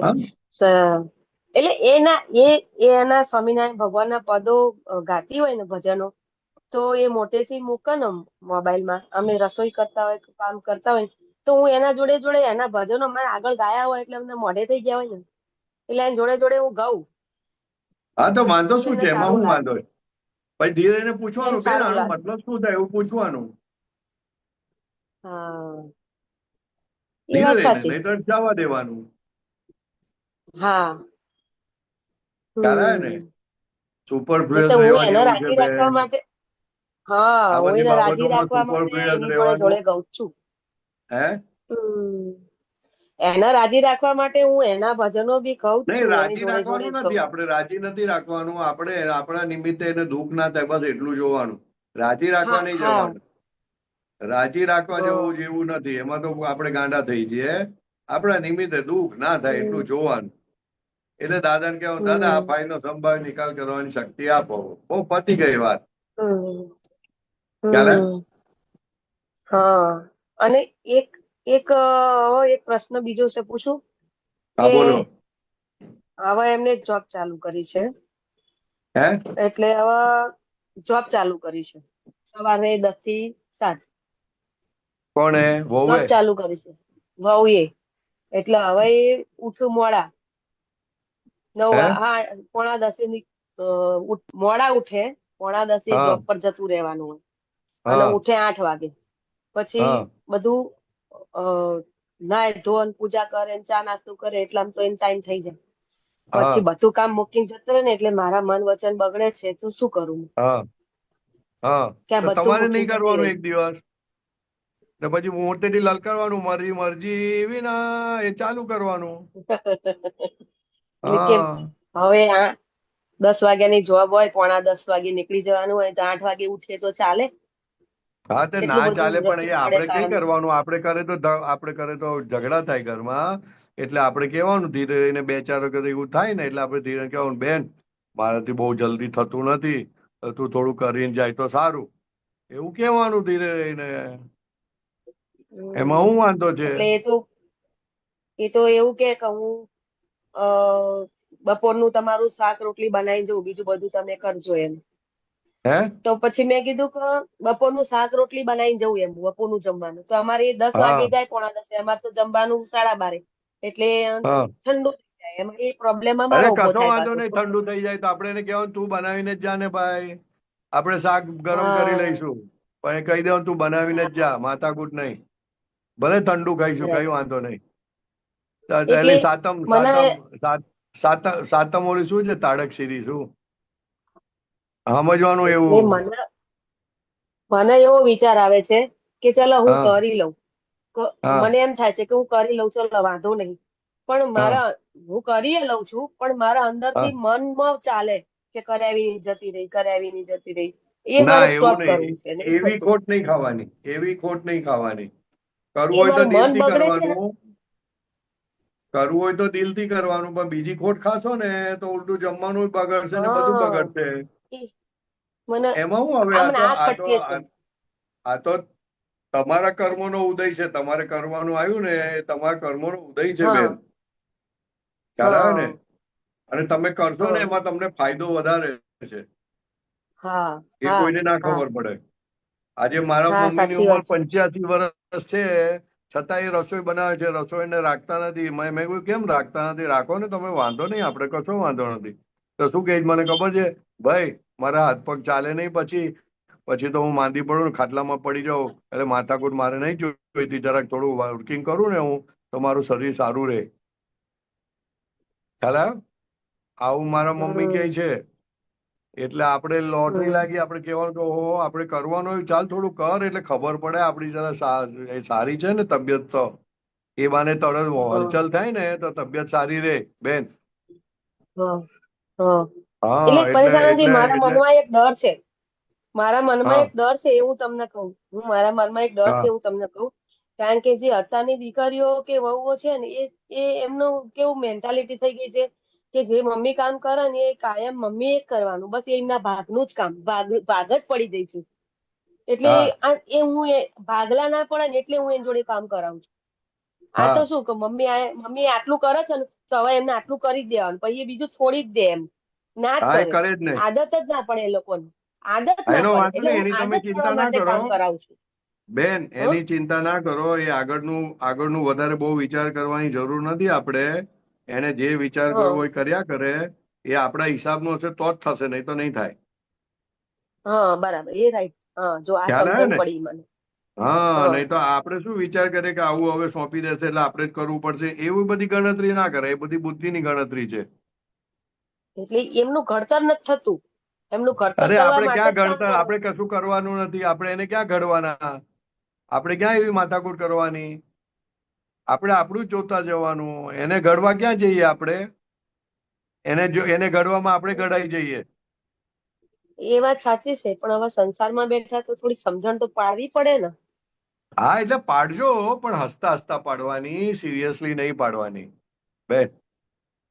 હા
એટલે એના સ્વામિનારાયણ ભગવાનના પદો ગાતી હોય ને ભજનો, તો એ મોટેથી મૂકે ને મોબાઈલમાં, અમે રસોઈ કરતા હોય કે કામ કરતા હોય તો હું એના જોડે જોડે એના ભજનો મારે આગળ ગાયા હોય એટલે અમને મોઢે થઈ ગયા હોય ને એટલે એની જોડે જોડે હું ગાઉં
હા તો વાંધો
તો
શું
એને
છે એમાં?
સારું
શું
લાગે,
વાંધો છે? પછી ધીરે એને
એને
પૂછવાનું, બેન
સારું
આનો
લાગે.
મતલબ શું થાય એવું પૂછવાનું.
હા એ
ધીરે
વાત
રહીને,
સાચી.
નહીં તો જવા દેવાનું.
હા
ખ્યાલ આવે ને?
હમ
સુપર
એટલે
ફ્લુઅસ
હું
રહેવા
એને
જેવું છે
રાજી રાખવા
બેન.
માટે, હા
આ
હું
બધી
એને રાજી
બાબતોમાં
રાખવા
સુપર
માટે
ફ્લુઅસ
એની જોડે
રહેવાનું.
જોડે ગાઉં છું.
હે?
હમ એને રાજી રાખવા માટે હું એના ભજનો બી ગાઉં જ
નહીં,
છું, એની
રાજી
જોડે જોડે
રાખવાનું
જ
નથી.
ગાઉં.
આપણે રાજી નથી રાખવાનું. આપણે આપણા નિમિત્તે એને દુઃખ ના થાય, બસ એટલું જોવાનું. રાજી રાખવા
હા
નહીં
હા
જવાનું. રાજી રાખવા
હા
જેવું જેવું નથી, એમાં તો આપણે ગાંડા થઈ જઈએ. આપણા નિમિત્તે દુઃખ ના થાય
હમ
એટલું જોવાનું. એટલે દાદાને કહેવાનું, દાદા આ
હમ
ભાઈનો સંભાળ નિકાલ કરવાની શક્તિ આપો. બહુ પતી ગઈ વાત.
હમ
ખ્યાલ હે?
હમ હા અને એક એક પ્રશ્ન બીજો છે પૂછું
હા
કે
બોલો.
હવે એમને જોબ ચાલુ કરી છે,
હે?
એટલે હવે જોબ ચાલુ કરી છે સવારે 10 થી 7
કોણે?
જોબ
વહુએ?
ચાલુ કરી છે વહુએ, એટલે હવે એ ઉઠું મોડા
હે?
હા 9:45 મોડા ઉઠે, 9:45
હા
જોબ પર જતું રહેવાનું હોય અને
હા
ઉઠે 8 વાગે, પછી
હા
બધું અ નાય ધોન પૂજા કરે ચા નાસ્તો કરે એટલામાં તો એને ટાઈમ થઈ જાય,
હા
પછી બધું કામ મૂકીને જતો રહે ને એટલે મારા મન વચન બગડે છે તો શું કરું
હા હા.
કે આ
તો
બધું
તમારે નહીં
મૂકીને જતી
કરવાનું
રહી.
એક દિવસ, ને પછી મોટેથી લલકારવાનું, મારી મરજી વિના, એ ચાલુ કરવાનું.
એટલે કેમ
હા
હવે 10 વાગ્યાની જોબ હોય, 9:45 વાગે નીકળી જવાનું હોય તો 8 વાગે ઉઠીએ તો ચાલે?
હા તો ના
એટલું બધું
ચાલે, પણ એ
જતું પડે
આપણે કઈ
ટાઈમ.
કરવાનું? આપણે કરે તો ઝઘડા થાય ઘરમાં. એટલે આપણે કહેવાનું ધીરે રહીને, 2-4 વખત એવું થાય ને એટલે આપણે ધીરે કહેવાનું, બેન મારાથી બહુ જલ્દી થતું નથી, તું થોડું કરીને જાય તો સારું. એવું કેવાનું ધીરે રહીને. એમાં
હમ
શું વાંધો છે?
એટલે એ તો એવું કે હું અ બપોરનું તમારું શાક રોટલી બનાવી જવું, બીજું બધું તમે કરજો એમ.
હે?
તો પછી મેં કીધું કે બપોરનું શાક રોટલી બનાવીને જવું એમ, બપોરનું જમવાનું તો અમારે 10 વાગે
હા
જાય, 9:45, અમારે તો જમવાનું 12:30, એટલે
હા.
ઠંડુ થઈ જાય, એમાં એ પ્રોબ્લેમ
અરે
અમારો ઉભો
કશો
થાય
વાંધો
પાછો.
નહીં, ઠંડુ થઈ જાય તો આપણે એને કહેવાનું તું બનાવીને જ જા ને ભાઈ, આપણે શાક ગરમ કરી
હા
લઈશું. પણ એ કહી દેવાનું તું બનાવીને જ જા, માથાકૂટ નહીં. ભલે ઠંડુ ખાઈશું, કઈ
બરાબર.
વાંધો નહીં.
એટલે
એટલે સાતમ
મને
સાતમ સાતમ ઓલી શું છે, તાડક શીરી શું? સમજવાનું
એટલે
એવું.
મને એવો વિચાર આવે છે કે ચલો હું
હા
કરી લઉં.
હા
મને એમ થાય છે કે હું કરી લઉં, ચલો વાંધો નહીં. પણ
હા
હું કરી લઉં છું, પણ મારા
હા.
અંદરથી મનમાં ચાલે કે કરાવી નહીં જતી રહી, કરાવી નહીં જતી રહી. એ
ના
મારે
એવું
સ્ટોપ
નહીં,
કરવું છે, નહીં
એવી
થતું.
ખોટ નહીં ખાવાની, એવી ખોટ નહીં ખાવાની. કરવું
એ
હોય તો
મારું મન
દિલથી
બગડે છે ને.
કરવાનું, કરવું હોય તો દિલથી કરવાનું, પણ બીજી ખોટ ખાશો ને તો ઉલટું જમવાનું બગડશે ને બધું
હા,
બગડશે.
એ મને
એમાં હું હવે
મને આ ખટકે છે.
આ તો તમારા કર્મોનો ઉદય છે. તમારે કરવાનું આવ્યું ને એ તમારા કર્મોનો ઉદય છે
હા
બેન. ખ્યાલ આવે ને?
હા
અને તમે કરશો ને
હા
એમાં તમને ફાયદો વધારે છે.
હા
એ
હા
કોઈને ના
હા
ખબર પડે. આજે મારા
હા,
મમ્મીની
સાચી
ઉંમર
વાત છે.
85 વર્ષ છે, છતાં એ રસોઈ બનાવે છે. રસોઈને રાખતા નથી. મેં કહ્યું કેમ રાખતા નથી? રાખો ને તમે, વાંધો નહીં, આપણે કશો વાંધો નથી. તો શું કહે મને ખબર છે? ભાઈ મારા હાથ પગ ચાલે નહીં, પછી તો હું માંદી પડું ને ખાટલામાં પડી જાઉં, એટલે માથાકૂટ મારે નહીં જોઈતી. જરાક થોડું વર્કિંગ કરું ને હું તો મારું શરીર સારું રહે. ખ્યાલ આવ્યો? આવું મારા મમ્મી કહે
હમ
છે. એટલે આપણે લોટરી
હમ
લાગી, આપણે કહેવાનું કે ઓહો આપણે કરવાનું હોય, ચાલ થોડું કર એટલે ખબર પડે આપણી જરા સારી છે ને તબિયત. તો એ બાને તરત
હા
હલચલ થાય ને તો તબિયત સારી રહે બેન.
હા હા.
હા
એટલે પરેશાનથી
એટલે
મારા
એટલે
મનમાં એક ડર છે. મારા મનમાં
હા
એક ડર છે એવું તમને કહું. મારા મનમાં એક ડર
હા
છે એવું તમને કહું. કારણ કે જે અત્યારની દીકરીઓ કે વહુઓ છે ને એ એમનું કેવું મેન્ટાલિટી થઈ ગઈ છે કે જે મમ્મી કામ કરે ને એ કાયમ મમ્મી એ જ કરવાનું, બસ એમના ભાગનું જ કામ, ભાગ જ પડી જાય છે. એટલે
હા
ભાગલા ના પડે ને એટલે હું એની જોડે કામ કરાવું છું. આ
હા
તો શું કે મમ્મી આટલું કરે છે ને તો હવે એમને આટલું કરી જ દેવાનું, પછી એ બીજું છોડી જ દે એમ. ના જ
હા એ
કરે.
કરે જ ને.
આદત જ ના પડે એ લોકોને. આદત ના
એનો
પડે
વાંધો
એટલે
નહીં,
હું
એની તમે
આદત
ચિંતા
પાડવા
ના
માટે
કરો
કામ કરાવું છું.
બેન.
હં?
એની ચિંતા ના કરો. એ આગળનું વધારે બહુ વિચાર કરવાની જરૂર નથી. આપણે એને જે વિચાર કરવો
હં.
એ કર્યા કરે. એ આપણા હિસાબનો હશે તો જ થશે, નહીં તો નહીં થાય.
હા, બરાબર, એ રાઈટ. હા, જો આ
ખ્યાલ આવે
સમજણ
ને?
પડી મને.
હા,
હા
નહીં તો આપણે શું વિચાર કરીએ કે આવું હવે સોંપી દેશે એટલે આપણે જ કરવું પડશે. એવી બધી ગણતરી ના કરે. એ બધી બુદ્ધિની ગણતરી છે.
એટલે એમનું ઘડતર નથી થતું. એમનું ઘડતર
અરે
કરવા
આપણે
માટે
ક્યાં
જ કામ
ગણતર,
કરાવું
આપણે
છું.
કશું કરવાનું નથી. આપણે એને ક્યાં ઘડવાના? આપણે ક્યાં એવી માથાકૂટ કરવાની? આપણે આપણું જ જોતા જવાનું. એને ઘડવા ક્યાં જઈએ આપણે? એને ઘડવામાં આપણે ઘડાઈ જઈએ.
એ વાત સાચી છે, પણ હવે સંસારમાં બેઠા તો થોડી સમજણ તો પાડવી પડે ને.
હા એટલે પાડજો, પણ હસતા હસતા પાડવાની, સિરિયસલી નહીં પાડવાની બેન.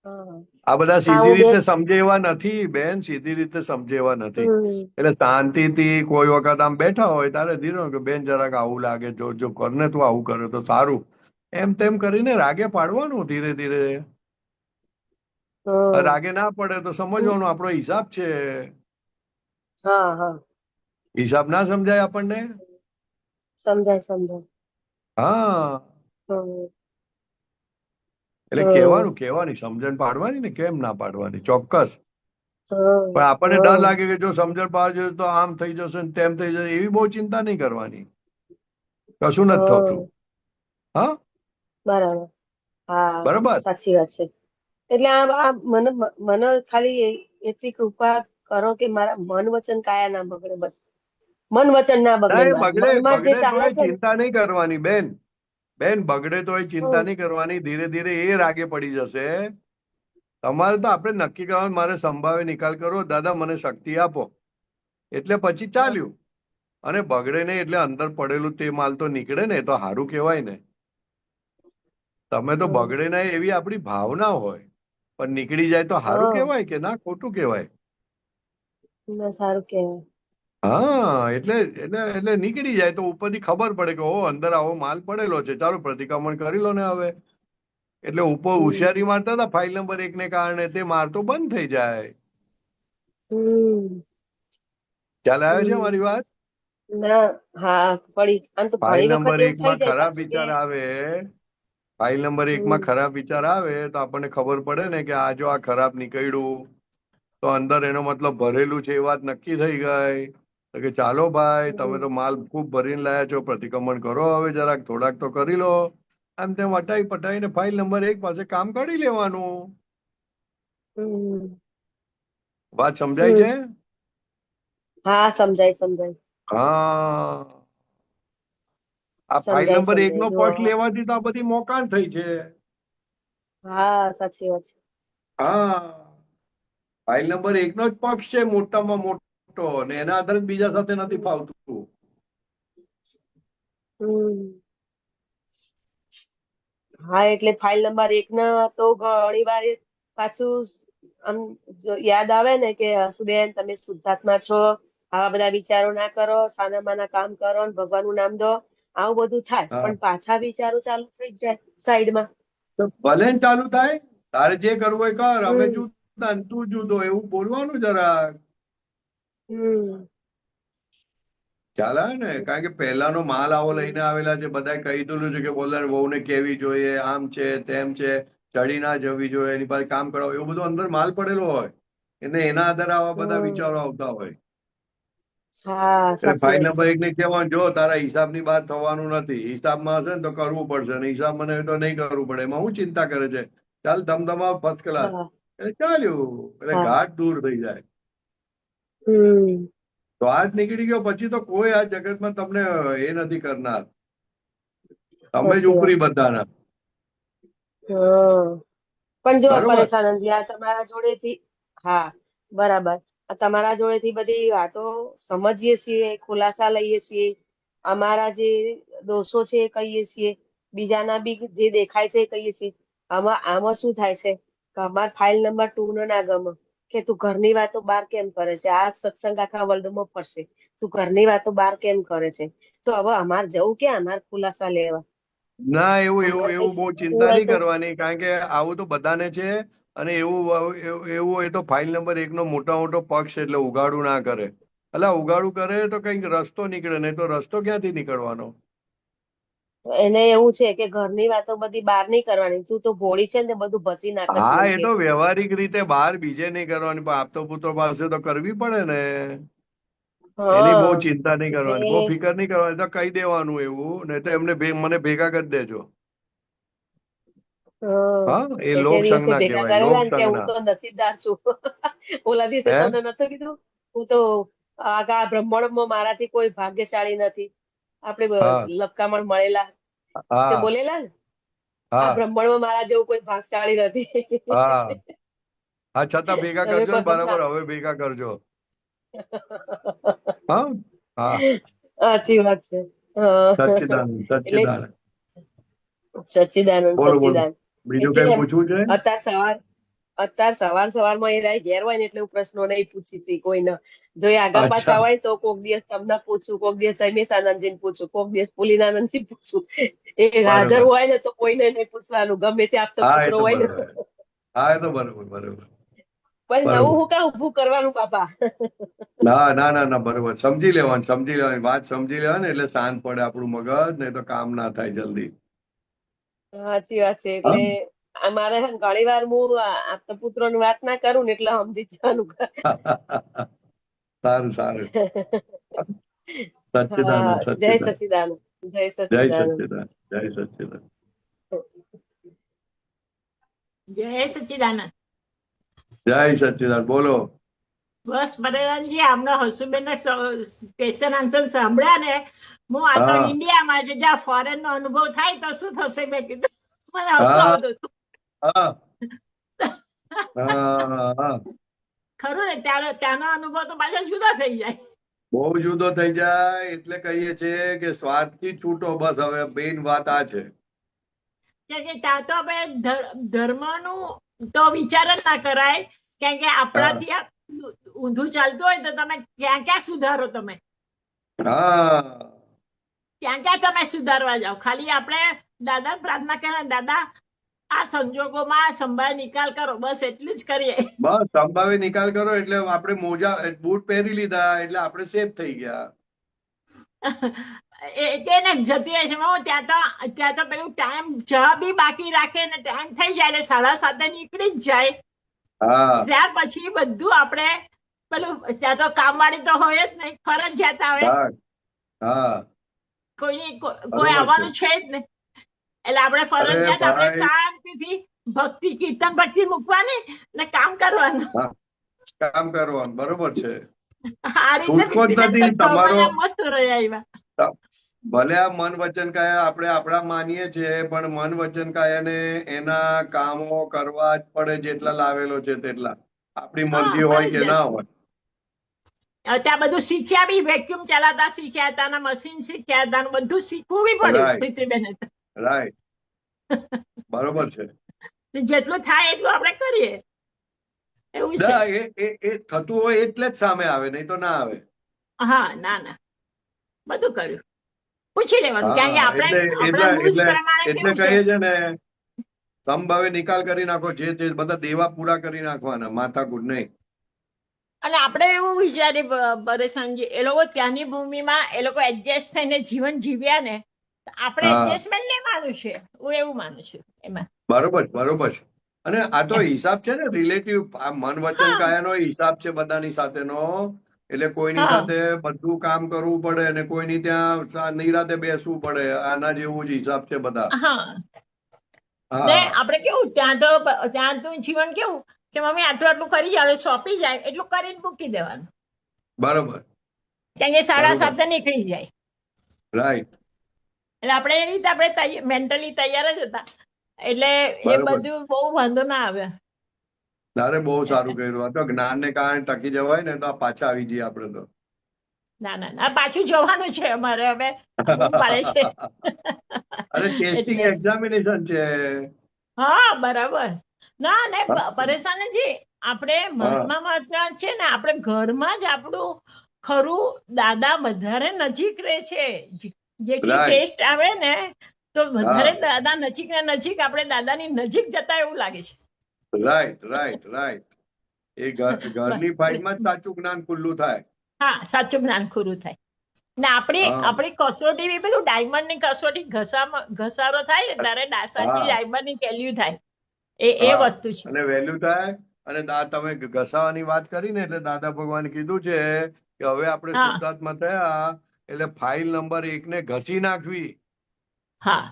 હા
આ બધા
હા,
સીધી
હું બે
રીતે સમજે એવા નથી બેન, સીધી રીતે સમજે એવા નથી.
હમ
એટલે શાંતિથી કોઈ વખત આમ બેઠા હોય તારે ધીરો કે બેન જરાક આવું લાગે, જો કરને તું આવું કરે તો સારું, એમ તેમ કરીને રાગે પાડવાનું ધીરે ધીરે.
હમ
રાગે ના પડે તો સમજવાનું આપણો હિસાબ છે.
હા હા,
હિસાબ ના સમજાય આપણને?
સમજાય સમજાય.
હા
હમ
એટલે
હમ
કહેવાની સમજણ પાડવાની ને, કેમ ના પાડવાની, ચોક્કસ.
હમ
પણ આપણને ડર
હમ
લાગે કે જો સમજણ પાડજો તો આમ થઈ જશે ને તેમ થઈ જશે, એવી બહુ ચિંતા નહીં કરવાની. કશું નથી થતું.
હમ
હા
બરાબર. હા,
બરાબર.
સાચી વાત છે. એટલે આ મને ખાલી એટલી કૃપા કરો કે મારા મન વચન કાયા ના બગડે, બસ. મન વચન ના
ના
બગડે
એ
મારા
બગડે,
મનમાં જે
બગડે તો
ચાલે
એ
છે ને.
ચિંતા નહીં કરવાની બેન. બેન બગડે તો એ ચિંતા
હમ
નહીં કરવાની. ધીરે ધીરે એ રાગે પડી જશે. તમારે તો આપણે નક્કી કરવાનું, મારે સંભાવે નિકાલ કરો દાદા, મને શક્તિ આપો, એટલે પછી
હા
ચાલ્યું. અને બગડે નહીં એટલે અંદર પડેલું તે માલ તો નીકળે ને, એ તો સારું કહેવાય ને. તમે તો
હમ
બગડે ના એવી આપણી ભાવના હોય, પણ નીકળી જાય તો સારું
હા,
કહેવાય કે ના ખોટું કહેવાય?
ના, સારું કહેવાય.
હા એટલે નીકળી જાય તો ઉપરથી ખબર પડે કે ઓ અંદર આવો માલ પડેલો છે, ચાલો પ્રતિક્રમણ કરી લો ને હવે. એટલે ઉપર
હમ
હોશિયારી મારતા હતા ફાઇલ નંબર 1 ને કારણે, તે મારતો બંધ થઈ જાય.
હમ
ખ્યાલ આવે છે
હમ
મારી વાત?
ના, હા, પડી. આમ તો
ફાઇલ
ઘણી વખત
નંબર
એવું
1
થઈ
માં
જાય
ખરાબ
પાછું કે
વિચાર આવે, ફાઇલ નંબર 1 માં
હમ
ખરાબ વિચાર આવે તો આપણને ખબર પડે ને કે આ જો આ ખરાબ નીકળ્યું તો અંદર એનો મતલબ ભરેલું છે એ વાત નક્કી થઈ ગઈ. તો કે ચાલો ભાઈ, તમે
હમ
તો માલ ખૂબ ભરીને લાયા છો, પ્રતિક્રમણ કરો હવે જરાક, થોડાક તો કરી લો. આમ તેમ વટાઈ પટાઈને ફાઇલ નંબર 1 પાસે કામ કાઢી લેવાનું.
હમ
વાત સમજાય
હમ
છે?
હા, સમજાય સમજાય
હા, આ ફાઇલ
સમજાય
નંબર 1 નો
સમજાય.
પક્ષ
જો
લેવાથી તો આ બધી મોકાણ થઈ છે.
હા, સાચી વાત છે.
હા, ફાઇલ નંબર 1 નો જ પક્ષ છે મોટામાં મોટો, અને એના આધારે જ બીજા સાથે નથી ફાવતું.
હા, એટલે ફાઇલ નંબર 1 ના તો ઘણી વાર પાછું આમ યાદ આવે ને કે હસુબેન તમે શુદ્ધાત્મા છો, આવા બધા વિચારો ના કરો, સાના માના કામ કરો ને ભગવાનનું નામ દો, આવું બધું થાય.
હા,
પણ પાછા વિચારો ચાલુ થઈ જ જાય સાઈડમાં.
તો ભલે ને ચાલુ થાય, તારે જે કરવું હોય કર, અમે
હમ
જુદા ને તું જુદો, એવું બોલવાનું જરાક.
હમ
ખ્યાલ આવે ને, કારણ કે પહેલાનો માલ આવો લઈને આવેલા છે, બધાએ કહી દીધું છે કે બોલાને વહુને કેવી જોઈએ, આમ છે તેમ છે, ચડી ના જવી જોઈએ, એની પાસે કામ કરાવો, એવું બધું અંદર માલ પડેલો હોય, એને એના આધારે આવા બધા
હમ
વિચારો આવતા હોય.
હા,
એટલે
સાચી
ફાઇલ
વાત છે.
નંબર 1 ને કહેવાનું, જો તારા હિસાબની બહાર થવાનું નથી, હિસાબમાં હશે ને તો કરવું પડશે, અને હિસાબમાં નહીં તો નહીં કરવું પડે, એમાં હું ચિંતા કરે છે, ચાલ ધમધમાવ ફર્સ્ટ ક્લાસ.
હા
એટલે ચાલ્યું, એટલે
હા
ઘાટ દૂર થઈ જાય.
હમ
તો આ જ નીકળી ગયો પછી તો કોઈ આ જગતમાં તમને એ નથી કરનાર, તમે જ
સાચી વાત
ઉપરી
છે.
બધાના.
હા, પણ જો
બરોબર.
પરેશ આનંદજી, આ તમારા જોડેથી, હા બરાબર, આ તમારા જોડેથી બધી વાતો સમજીએ છીએ, ખુલાસા લઈએ છીએ, અમારા જે દોષો છે એ કહીએ છીએ, બીજાના બી જે દેખાય છે એ કહીએ છીએ. આમાં શું થાય છે કે અમાર ફાઇલ નંબર 2 નો ના ગમે કે તું ઘરની વાતો બહાર કેમ કરે છે, આ સત્સંગ આખા વર્લ્ડમાં ફરશે, તું ઘરની વાતો બહાર કેમ કરે છે. તો હવે અમાર જવું ક્યાં અમાર ખુલાસા લેવા?
ના, એવું એવું
અમારે
એવું
કઈક
બહુ
સમજવું
ચિંતા
હોય
નહીં
તો
કરવાની, કારણ કે આવું તો બધાને છે. અને એવું હોય તો ફાઇલ નંબર 1 નો મોટા મોટો પક્ષ, એટલે ઉગાડું ના કરે. એટલે ઉગાડું કરે તો કઈક રસ્તો નીકળે, નહીં તો રસ્તો ક્યાંથી નીકળવાનો?
એને એવું છે કે ઘરની વાતો બધી બહાર નહીં કરવાની, તું તો ભોળી છે ને તે બધું ભસી નાખસ
હા,
મન
એ
કે.
તો વ્યવહારિક રીતે બહાર બીજે નહીં કરવાની, પણ આપતો પુત્રો પાસે તો કરવી પડે ને. એની બહુ
હા
ચિંતા નહીં
એટલે
કરવાની, બહુ ફિકર નહીં કરવાની, તો કહી દેવાનું એવું, નહીં તો એમને મને ભેગા કરી દેજો. હા, એ
તે તે
લોક
દિવસે
સંજ્ઞા
ભેગા
કહેવાય, લોક
કરેલા ને કે હું
સંજ્ઞા.
તો નસીબદાર છું. ઓલા દિવસે
હે?
તને નતું કીધું, હું તો આ બ્રહ્માંડમાં મારાથી કોઈ ભાગ્યશાળી નથી. આપણે
હા,
લક્કામણ મળેલા તે
હા,
બોલેલા ને, આ
હા,
બ્રહ્માંડમાં મારા જેવું કોઈ ભાગશાળી નથી.
હા, હા, છતાં ભેગા
તમે
કરજો ને,
પણ
બરાબર, હવે ભેગા કરજો. હા, હા,
સાચી વાત છે. હા.
સચ્ચિદાનંદ,
એટલે
સચ્ચિદાનંદ.
સચ્ચિદાનંદ
બોલો, બોલો.
સચ્ચિદાનંદ
બીજું
એટલે
કઈ પૂછવું છે?
અત્યારે સવારમાં એ ઘેર હોય ને એટલે હું પ્રશ્નો નહીં પૂછી હતી કોઈને. જો એ આગા પાછા
અચ્છા.
હોય તો કોક દિવસ તમને પૂછું, કોક દિવસ રમેશાનંદજીને પૂછું, કોક દિવસ પુલિનાનંદજી પૂછું. એ હાજર
બરોબર.
હોય ને તો કોઈને નહીં પૂછવાનું, ગમે તે આપતો
હા, એ
પુત્રો
તો
હોય ને.
બરોબર. હા, એ તો બરોબર, બરોબર,
પણ નવું
બરોબર.
હું કાં ઉભું કરવાનું બાપા.
ના, ના, ના, ના, બરોબર. સમજી લેવાની, વાત સમજી લેવાની, એટલે શાંત પડે આપણું મગજ, નહીં તો કામ ના થાય જલ્દી.
સાચી વાત છે.
હા.
એટલે અમારે ઘણી વાર હું આપતા પુત્રોની વાત ના કરું ને એટલે સમજી જ જવાનું.
સારું, સારું.
હા,
સચ્ચિદાનંદ,
જય
સચ્ચિદાનંદ.
સચિદાનંદ, જય
જય
સચિદાનંદ.
સચ્ચિદાનંદ, જય સચ્ચિદાનંદ.
જય સચ્ચિદાનંદ.
જય સચ્ચિદાનંદ, બોલો.
બસ બરેરાનજી, આમના હસુબેન ક્વેશ્ચન આન્સર સાંભળ્યા ને, હું આ તો
હા,
ઇન્ડિયામાં છે, જ્યાં ફોરેન નો અનુભવ થાય તો શું થશે મેં કીધું, મને હસવું
હા,
આવતું હતું.
હા, હા, હા.
ખરું ને, ત્યાંનો અનુભવ તો પાછા જુદા થઈ જાય.
બહુ જુદો થઈ જાય, એટલે કહીએ છીએ કે સ્વાર્થથી છૂટો, બસ હવે મેઇન વાત આ છે.
કેમ કે ત્યાં તો આપણે ધર્મનું તો વિચાર જ ના કરાય, કેમ કે
હા,
આપણાથી આ ઊંધું ચાલતું હોય તો તમે ક્યાં ક્યાં સુધારો, તમે
હા,
ક્યાં ક્યાં તમે સુધારવા જાઓ. ખાલી આપણે દાદા પ્રાર્થના કરે, દાદા આ સંજોગોમાં સંભાળ નિકાલ કરો, બસ એટલું જ કરીએ.
બસ સંભાવે નિકાલ કરો, એટલે આપણે મોજા બૂટ પહેરી લીધા, એટલે આપણે સેફ થઈ ગયા.
એટલે ને જતી રહે છે. ત્યાં તો પેલું ટાઈમ ચા બી બાકી રાખે ને ટાઈમ થઈ જાય એટલે 7:30 નીકળી જ જાય.
હા,
ત્યાર પછી બધું આપણે પેલું, ત્યાં તો કામવાળી તો હોય જ નહીં, ફરજિયાત આવે,
હા, હા,
કોઈ
બરોબર છે.
આવવાનું છે જ નહીં, એટલે આપણે
અરે
ફરજિયાત આપણે
ભાઈ,
શાંતિથી ભક્તિ કીર્તન ભક્તિ મૂકવાની ને કામ કરવાનું.
હા, કામ કરવાનું, બરોબર છે.
આ રીતે
છૂટકો જ
પ્રીતિબેન
નથી
તો
તમારો.
મને મસ્ત રહ્યા આવ્યા.
ભલે આ મન વચન કાયા આપણે આપણા માનીએ છીએ, પણ મન વચન કાયાને એના કામો કરવા જ પડે, જેટલા લાવેલો છે તેટલા. આપણી
હા,
મરજી હોય કે
ફરજિયાત.
ના હોય.
ત્યાં બધું શીખ્યા બી, વેક્યુમ ચલાવતા શીખ્યા હતા, ને મશીન શીખ્યા હતા, ને બધું શીખવું બી પડ્યું
રાઈટ,
પ્રીતિબેન.
રાઈટ, બરોબર છે.
જેટલું થાય એટલું આપણે કરીએ, એવું છે.
ના, એ થતું હોય એટલે જ સામે આવે, નહીં તો ના આવે.
હા, ના ના, બધું કર્યું. પૂછી લેવાનું, કારણ કે
હા,
આપણે
એટલે
આપણા
એટલે
રૂલ્સ
એટલે
પ્રમાણે
એટલે
કેવું છે.
કહીએ છે ને, સમભાવે નિકાલ કરી નાખો, જે બધા દેવા પૂરા કરી નાખવાના, માથાકૂટ નહીં.
અને આપણે એવું વિચારીએ પરેશાનજી, એ લોકો ત્યાંની ભૂમિમાં એ લોકો એડજસ્ટ થઈને જીવન જીવ્યા ને, તો આપણે
હા,
એડજસ્ટમેન્ટ લેવાનું છે. હું એવું માનું છું એમાં.
બરોબર, બરોબર છે. અને આ તો
એમ.
હિસાબ છે ને, રિલેટિવ. આ મન વચન
હા,
કાયાનો હિસાબ છે બધાની સાથેનો. એટલે કોઈની
હા,
સાથે બધું કામ કરવું પડે, અને કોઈની ત્યાં નિરાતે બેસવું પડે. આના જેવું જ હિસાબ છે બધા.
હા. ને
હા,
આપણે કેવું, ત્યાં તો જીવન કેવું કે મમ્મી આટલું આટલું કરી જાય, સોંપી જાય એટલું કરીને મૂકી દેવાનું,
બરોબર,
કારણ કે સાડા
બરોબર,
7 નીકળી જાય.
રાઈટ,
એટલે આપણે એ રીતે આપણે મેન્ટલી તૈયાર જ હતા, એટલે એ
બરોબર.
બધું બહુ વાંધો ના આવે.
તારે બહુ સારું કર્યું. આ તો જ્ઞાનને કારણે ટકી જવાય ને, તો આ પાછા આવી જઈએ આપણે તો.
ના ના ના, પાછું જવાનું છે અમારે હવે, બૂમ પાડે છે.
અરે, ટેસ્ટિંગ
એટલે
એક્ઝામિનેશન છે.
હા, બરાબર. ના ને
હા,
પરેશાનજી, આપણે
હા,
મહાત્મા છે ને, આપણે ઘરમાં જ આપણું ખરું દાદા વધારે નજીક રહે છે. જેટલી
રાઈટ,
ટેસ્ટ આવે ને, તો વધારે
હા,
દાદા નજીક ને નજીક, આપણે દાદાની નજીક જતા એવું લાગે છે.
Right, right, right. એ ઘરની ફાઇલમાં જ સાચું જ્ઞાન ખુલ્લું થાય.
હા, સાચું જ્ઞાન ખુરું થાય. ને આપણી
હા,
આપણી કસોટી બી પેલું ડાયમંડ ની કસોટી ઘસારો થાય ને, ત્યારે સાચી
હા,
ડાયમંડ ની વેલ્યુ થાય. એ
હા.
વસ્તુ છે.
અને વેલ્યુ થાય. અને તમે ઘસાવાની વાત કરી ને, એટલે દાદા ભગવાન કીધું છે કે હવે આપણે
હા,
શુદ્ધાત્મા થયા, એટલે ફાઇલ નંબર 1 ને ઘસી નાખવી.
હા,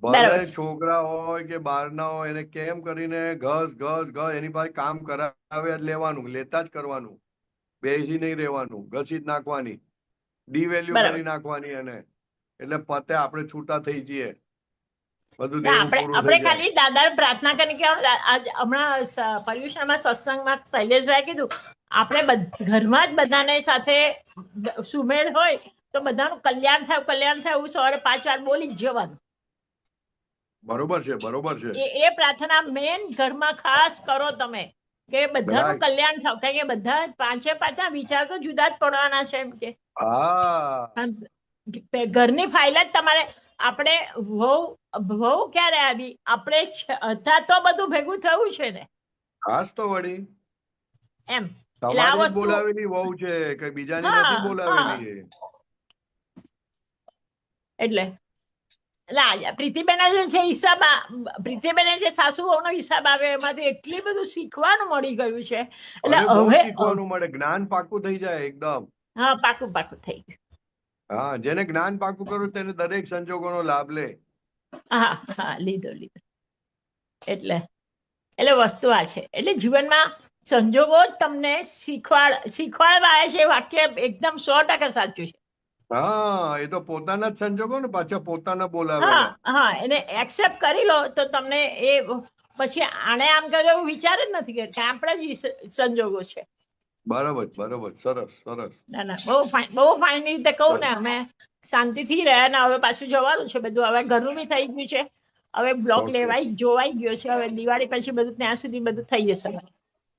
ભલે
બરાબર છે.
છોકરા હોય કે બહારના હોય, એને કેમ કરીને ઘસ ઘસ ઘસ એની પાસે કામ કરાવે જ લેવાનું, લેતા જ કરવાનું. બેસી નહીં રહેવાનું, ઘસી જ નાખવાની, ડીવેલ્યુ
બરાબર.
કરી નાખવાની એને. એટલે પતે, આપણે છૂટા થઈ જઈએ, બધું
ના,
દેવું
આપણે
પૂરું
આપણે
થઈ જાય.
ખાલી દાદા પ્રાર્થના કરીને કે હમણાં પર્યુષણમાં સત્સંગમાં શૈલેષભાઈ કીધું, આપણે ઘરમાં જ બધાને સાથે સુમેળ હોય તો બધાનું કલ્યાણ થાય, એવું સવારે 5 વાર બોલી જ જવાનું.
બરોબર છે, બરોબર છે.
એ પ્રાર્થના મેન ઘરમાં ખાસ કરો તમે, કે બધાનું
રાઈટ.
કલ્યાણ થાય, કારણ કે બધા 5 વિચાર તો જુદા જ પડવાના છે. એમ કે
હા,
ઘરની ફાઇલ જ તમારે, આપણે વહુ ક્યારે આવી, આપણે હતા તો બધું ભેગું થયું છે ને,
ખાસ તો વળી
એમ. એટલે આ
તમારી જ
વસ્તુ,
બોલાવેલી વહુ છે, કઈ બીજાની
હા
નથી
હા,
બોલાવેલી એ.
એટલે પ્રીતિબેન જે છે હિસાબ, પ્રીતિબેન જે સાસુ વહુનો હિસાબ આવે, એમાંથી એટલી બધું શીખવાનું મળી ગયું છે. એટલે
અરે, બહુ
હવે
શીખવાનું મળે, જ્ઞાન પાકું થઈ જાય એકદમ.
હા, પાકું પાકું થઈ ગયું.
હા, જેને જ્ઞાન પાકું કરું તેને દરેક સંજોગોનો લાભ લે.
હા હા, લીધો. એટલે વસ્તુ આ છે. એટલે જીવનમાં સંજોગો જ તમને શીખવાડવા છે. વાક્ય એકદમ 100% સાચું છે.
હા, એ તો પોતાના જ સંજોગો ને, પાછા પોતાના
હા
બોલાવેલા.
હા, એને એક્સેપ્ટ કરી લો તો તમને એ પછી આને આમ કર્યું એવું વિચાર જ નથી કરતા, આપણા જ સંજોગો છે.
બરોબર, બરોબર, સરસ, સરસ.
ના ના, બહુ ફાઇન રીતે કહું ને, અમે શાંતિથી રહ્યા ને, હવે પાછું જવાનું છે બધું. હવે ઘરનું બી થઈ ગયું છે, હવે બ્લોક
ઓકે,
જોવાઈ ગયો છે. હવે દિવાળી પછી બધું, ત્યાં સુધી બધું થઈ જશે.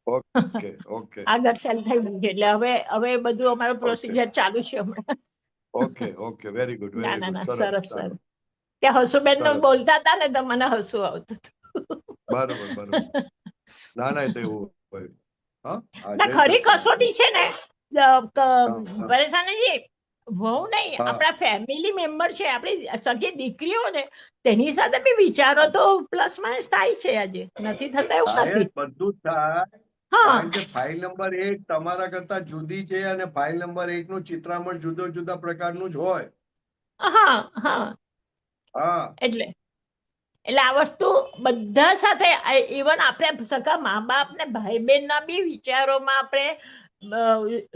ઓકે, ઓકે,
આગળ ચાલ થઈ ગયું છે, એટલે હવે બધું અમારું
ઓકે,
પ્રોસિજર ચાલુ છે હમણાં.
Okay, okay. વેરી ગુડ,
ના
વેરી
ના
ગુડ.
ના,
સરસ,
સરસ સરસ.
સારું,
કે હસુબેન નું
સરસ.
બોલતા હતા ને, તો મને હસવું આવતું
બરોબર, બરોબર.
હતું.
ના, ના, એ તો એવું હોય. હા, હા,
ના,
જય
ખરી
સચિદાનંદ.
કસોટી છે ને,
હા, હા,
પરેશાનજી, વહુ નહીં,
હા.
આપણા ફેમિલી મેમ્બર છે, આપણી સગી દીકરીઓ ને, તેની સાથે બી વિચારો તો પ્લસ માઇનસ થાય છે. આજે નથી થતા એવું
થાય
નથી.
જ, બધું જ થાય.
હા
કારણ કે ફાઇલ નંબર 1 તમારા કરતા જુદી છે, અને ફાઇલ નંબર 1 નું ચિત્રામણ જુદા જુદા પ્રકારનું જ હોય.
હા હા,
હા,
એટલે આ વસ્તુ બધા સાથે, ઇવન આપણે સગા મા બાપ ને ભાઈ બહેન ના બી વિચારોમાં આપણે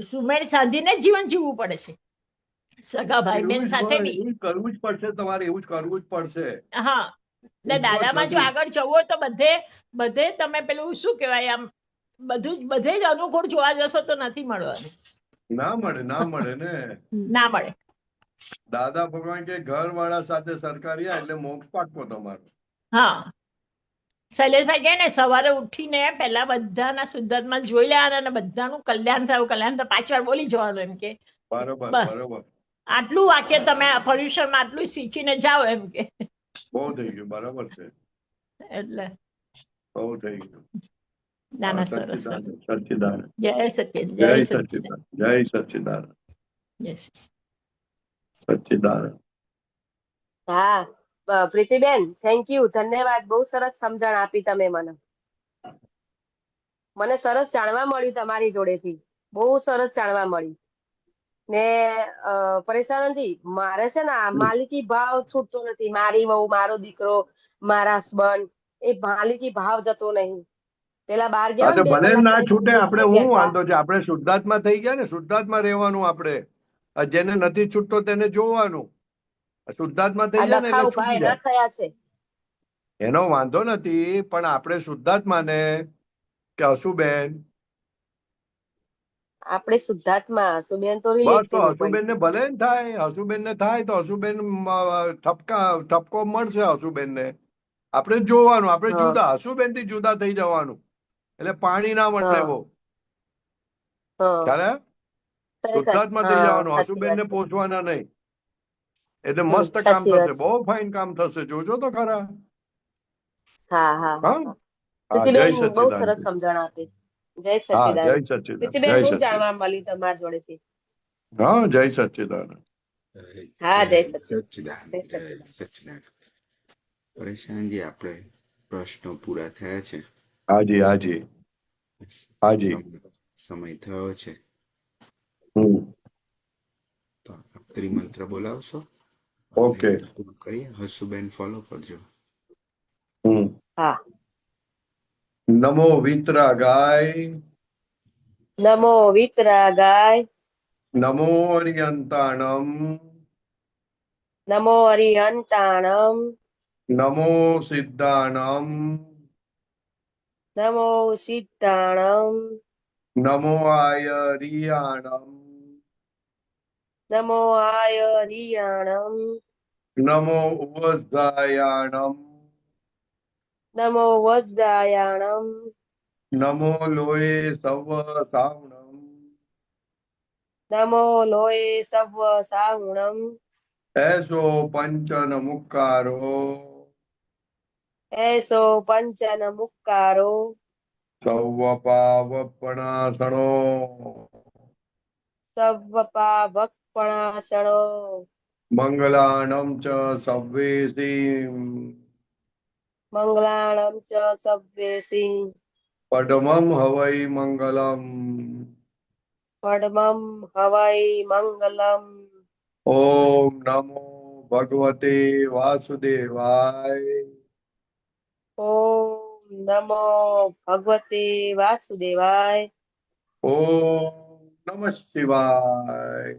સુમેળ સાધીને જ જીવન જીવવું પડે છે સગા ભાઈ
એવું
બહેન
જ
સાથે
હોય,
બી.
એવું જ કરવું જ પડશે, તમારે એવું જ કરવું જ પડશે.
હા, ને
ઉપવાસ
દાદામાં જો
નથી.
આગળ જવું હોય તો બધે બધે તમે પેલું શું કહેવાય આમ બધું જ બધે જ અનુકૂળ જોવા જશો તો નથી મળવાનું.
ના મળે, ના મળે ને.
ના મળે.
દાદા ભગવાન કે ઘર વાળા સાથે સરકારી એટલે મોક્ષ પાકો તમારો.
હા, શૈલેષભાઈ કહે ને સવારે ઉઠીને પહેલા બધાના શુદ્ધાત્મા જોઈ લેવાના અને બધાનું કલ્યાણ થયું, પાંચ વાર બોલી જવાનું એમ કે
બરોબર,
બસ
બરોબર.
આટલું વાક્ય તમે પર્યુષણમાં આટલું શીખીને જાઓ એમ કે.
બહુ થઈ ગયું, બરાબર છે.
એટલે
બહુ થઈ ગયું.
ના
હા,
ના, સરસ સરસ.
સચ્ચિદાનંદ, સચ્ચિદાનંદ.
જય સત્યન,
જય
જય સત્યન,
સચ્ચિદાનંદ, જય સચ્ચિદાનંદ,
જય
સચ્ચિદાનંદ.
હા, પ્રીતિબેન, થેન્ક યુ, ધન્યવાદ. બહુ સરસ સમજણ આપી તમે મને. મને સરસ જાણવા મળ્યું તમારી જોડેથી. બહુ સરસ જાણવા મળ્યું. ને પરેશાનજી, મારે છે ને આ માલિકી ભાવ છૂટતો નથી. મારી વહુ, મારો દીકરો, મારા હસબન્ડ, એ માલિકી ભાવ જતો નહીં. પેલા બહાર ગયા
હા,
હોય
તો
ને 2
ભલે
કલાક
ના
તઈ
છૂટે,
બધું
આપણે
દેખાઈ
હું
ગયા હતા.
વાંધો છે? આપણે શુદ્ધાત્મા થઈ ગયા ને, શુદ્ધાત્મા રહેવાનું આપણે. આ જેને નથી છૂટતો તેને જોવાનું. શુદ્ધાત્મા થઈ
આ
જાય ને
ડખા
એટલે
ઉભા
છૂટી
એના
જાય.
થયા છે.
એનો વાંધો નથી, પણ આપણે શુદ્ધાત્માને કે હસુબેન,
આપણે શુદ્ધાત્મા હસુબેન તો
બસ તો
રિલેટિવ
હસુબેન ને ભલે ને થાય, હસુબેન ને થાય તો હસુબેન ઠપકો મળશે હસુબેન ને. આપણે જોવાનું, આપણે
હા
જુદા, હસુબેન થી જુદા થઈ જવાનું. એટલે પાણી ના મળે
હા
બહુ.
હા,
ખ્યાલ આવ્યો?
ખરેખર.
શુદ્ધાત્મા થઈ
હા,
જવાનું,
સાચી
હસુબેન
વાત
ને
છે.
પોષવાના નહીં. એટલે મસ્ત કામ
સાચી
થશે,
વાત છે.
બહુ ફાઇન કામ થશે, જોજો તો ખરા.
હા હા હા
હા,
હા.
હા, જય
પ્રીતિબેન, બહુ
સચ્ચિદાનંદ.
સરસ સમજણ આપી. જય
હા, જય
સચ્ચિદાનંદ.
સચ્ચિદાનંદ, જય
પ્રીતિબેન, બહુ
સચ્ચિદાનંદ.
જાણવા મળ્યું તમારા જોડેથી.
હા, જય સચ્ચિદાનંદ.
હા,
જય
જય સચ્ચિદાનંદ.
સચ્ચિદાનંદ,
જય
જય
સચ્ચિદાનંદ.
સચ્ચિદાનંદ. પરેશાનજી, આપણે પ્રશ્નો પૂરા થયા છે.
હાજી, હાજી, હાજી.
સમય થયો છે.
હમ.
તો આપ ત્રિમંત્ર બોલાવશો અને
ઓકે.
પૂરું કરીએ. હસુબેન ફોલો કરજો.
હમ.
હા.
નમો વિતરા ગાય,
નમો વિતરાગાય,
નમો અરિયંતાણમ,
નમો અરિહંતાણમ,
નમો સિદ્ધાણમ,
નમો સિદ્ધાણમ,
નમો આયરિયાણમ,
નમો આયરિયાણમ,
નમો ઉપસ્થાયાણમ,
નમો વજ્જાયાણમ,
નમો લોય સવ સાવણમ,
નમો લોય સવ સાહુણમ,
એસો પંચન મુક્કારો,
એસો પંચન મુક્કારો,
સૌ પાવપણાસણો,
સવ્વ પાવપણાસણો,
મંગલાણમ ચ સવ્વેસીમ,
મંગલાણમ ચ સવ્યેસી,
પડમમ હવૈ મંગલમ,
પડમમ હવૈ મંગલમ.
ઓમ નમો ભગવતે વાસુદેવાય,
ઓમ નમો ભગવતે વાસુદેવાય,
ઓમ નમઃ શિવાય,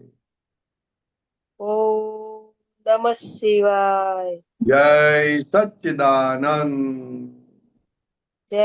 ઓમ નમઃ શિવાય.
જય સચ્ચિદાનંદ.
જય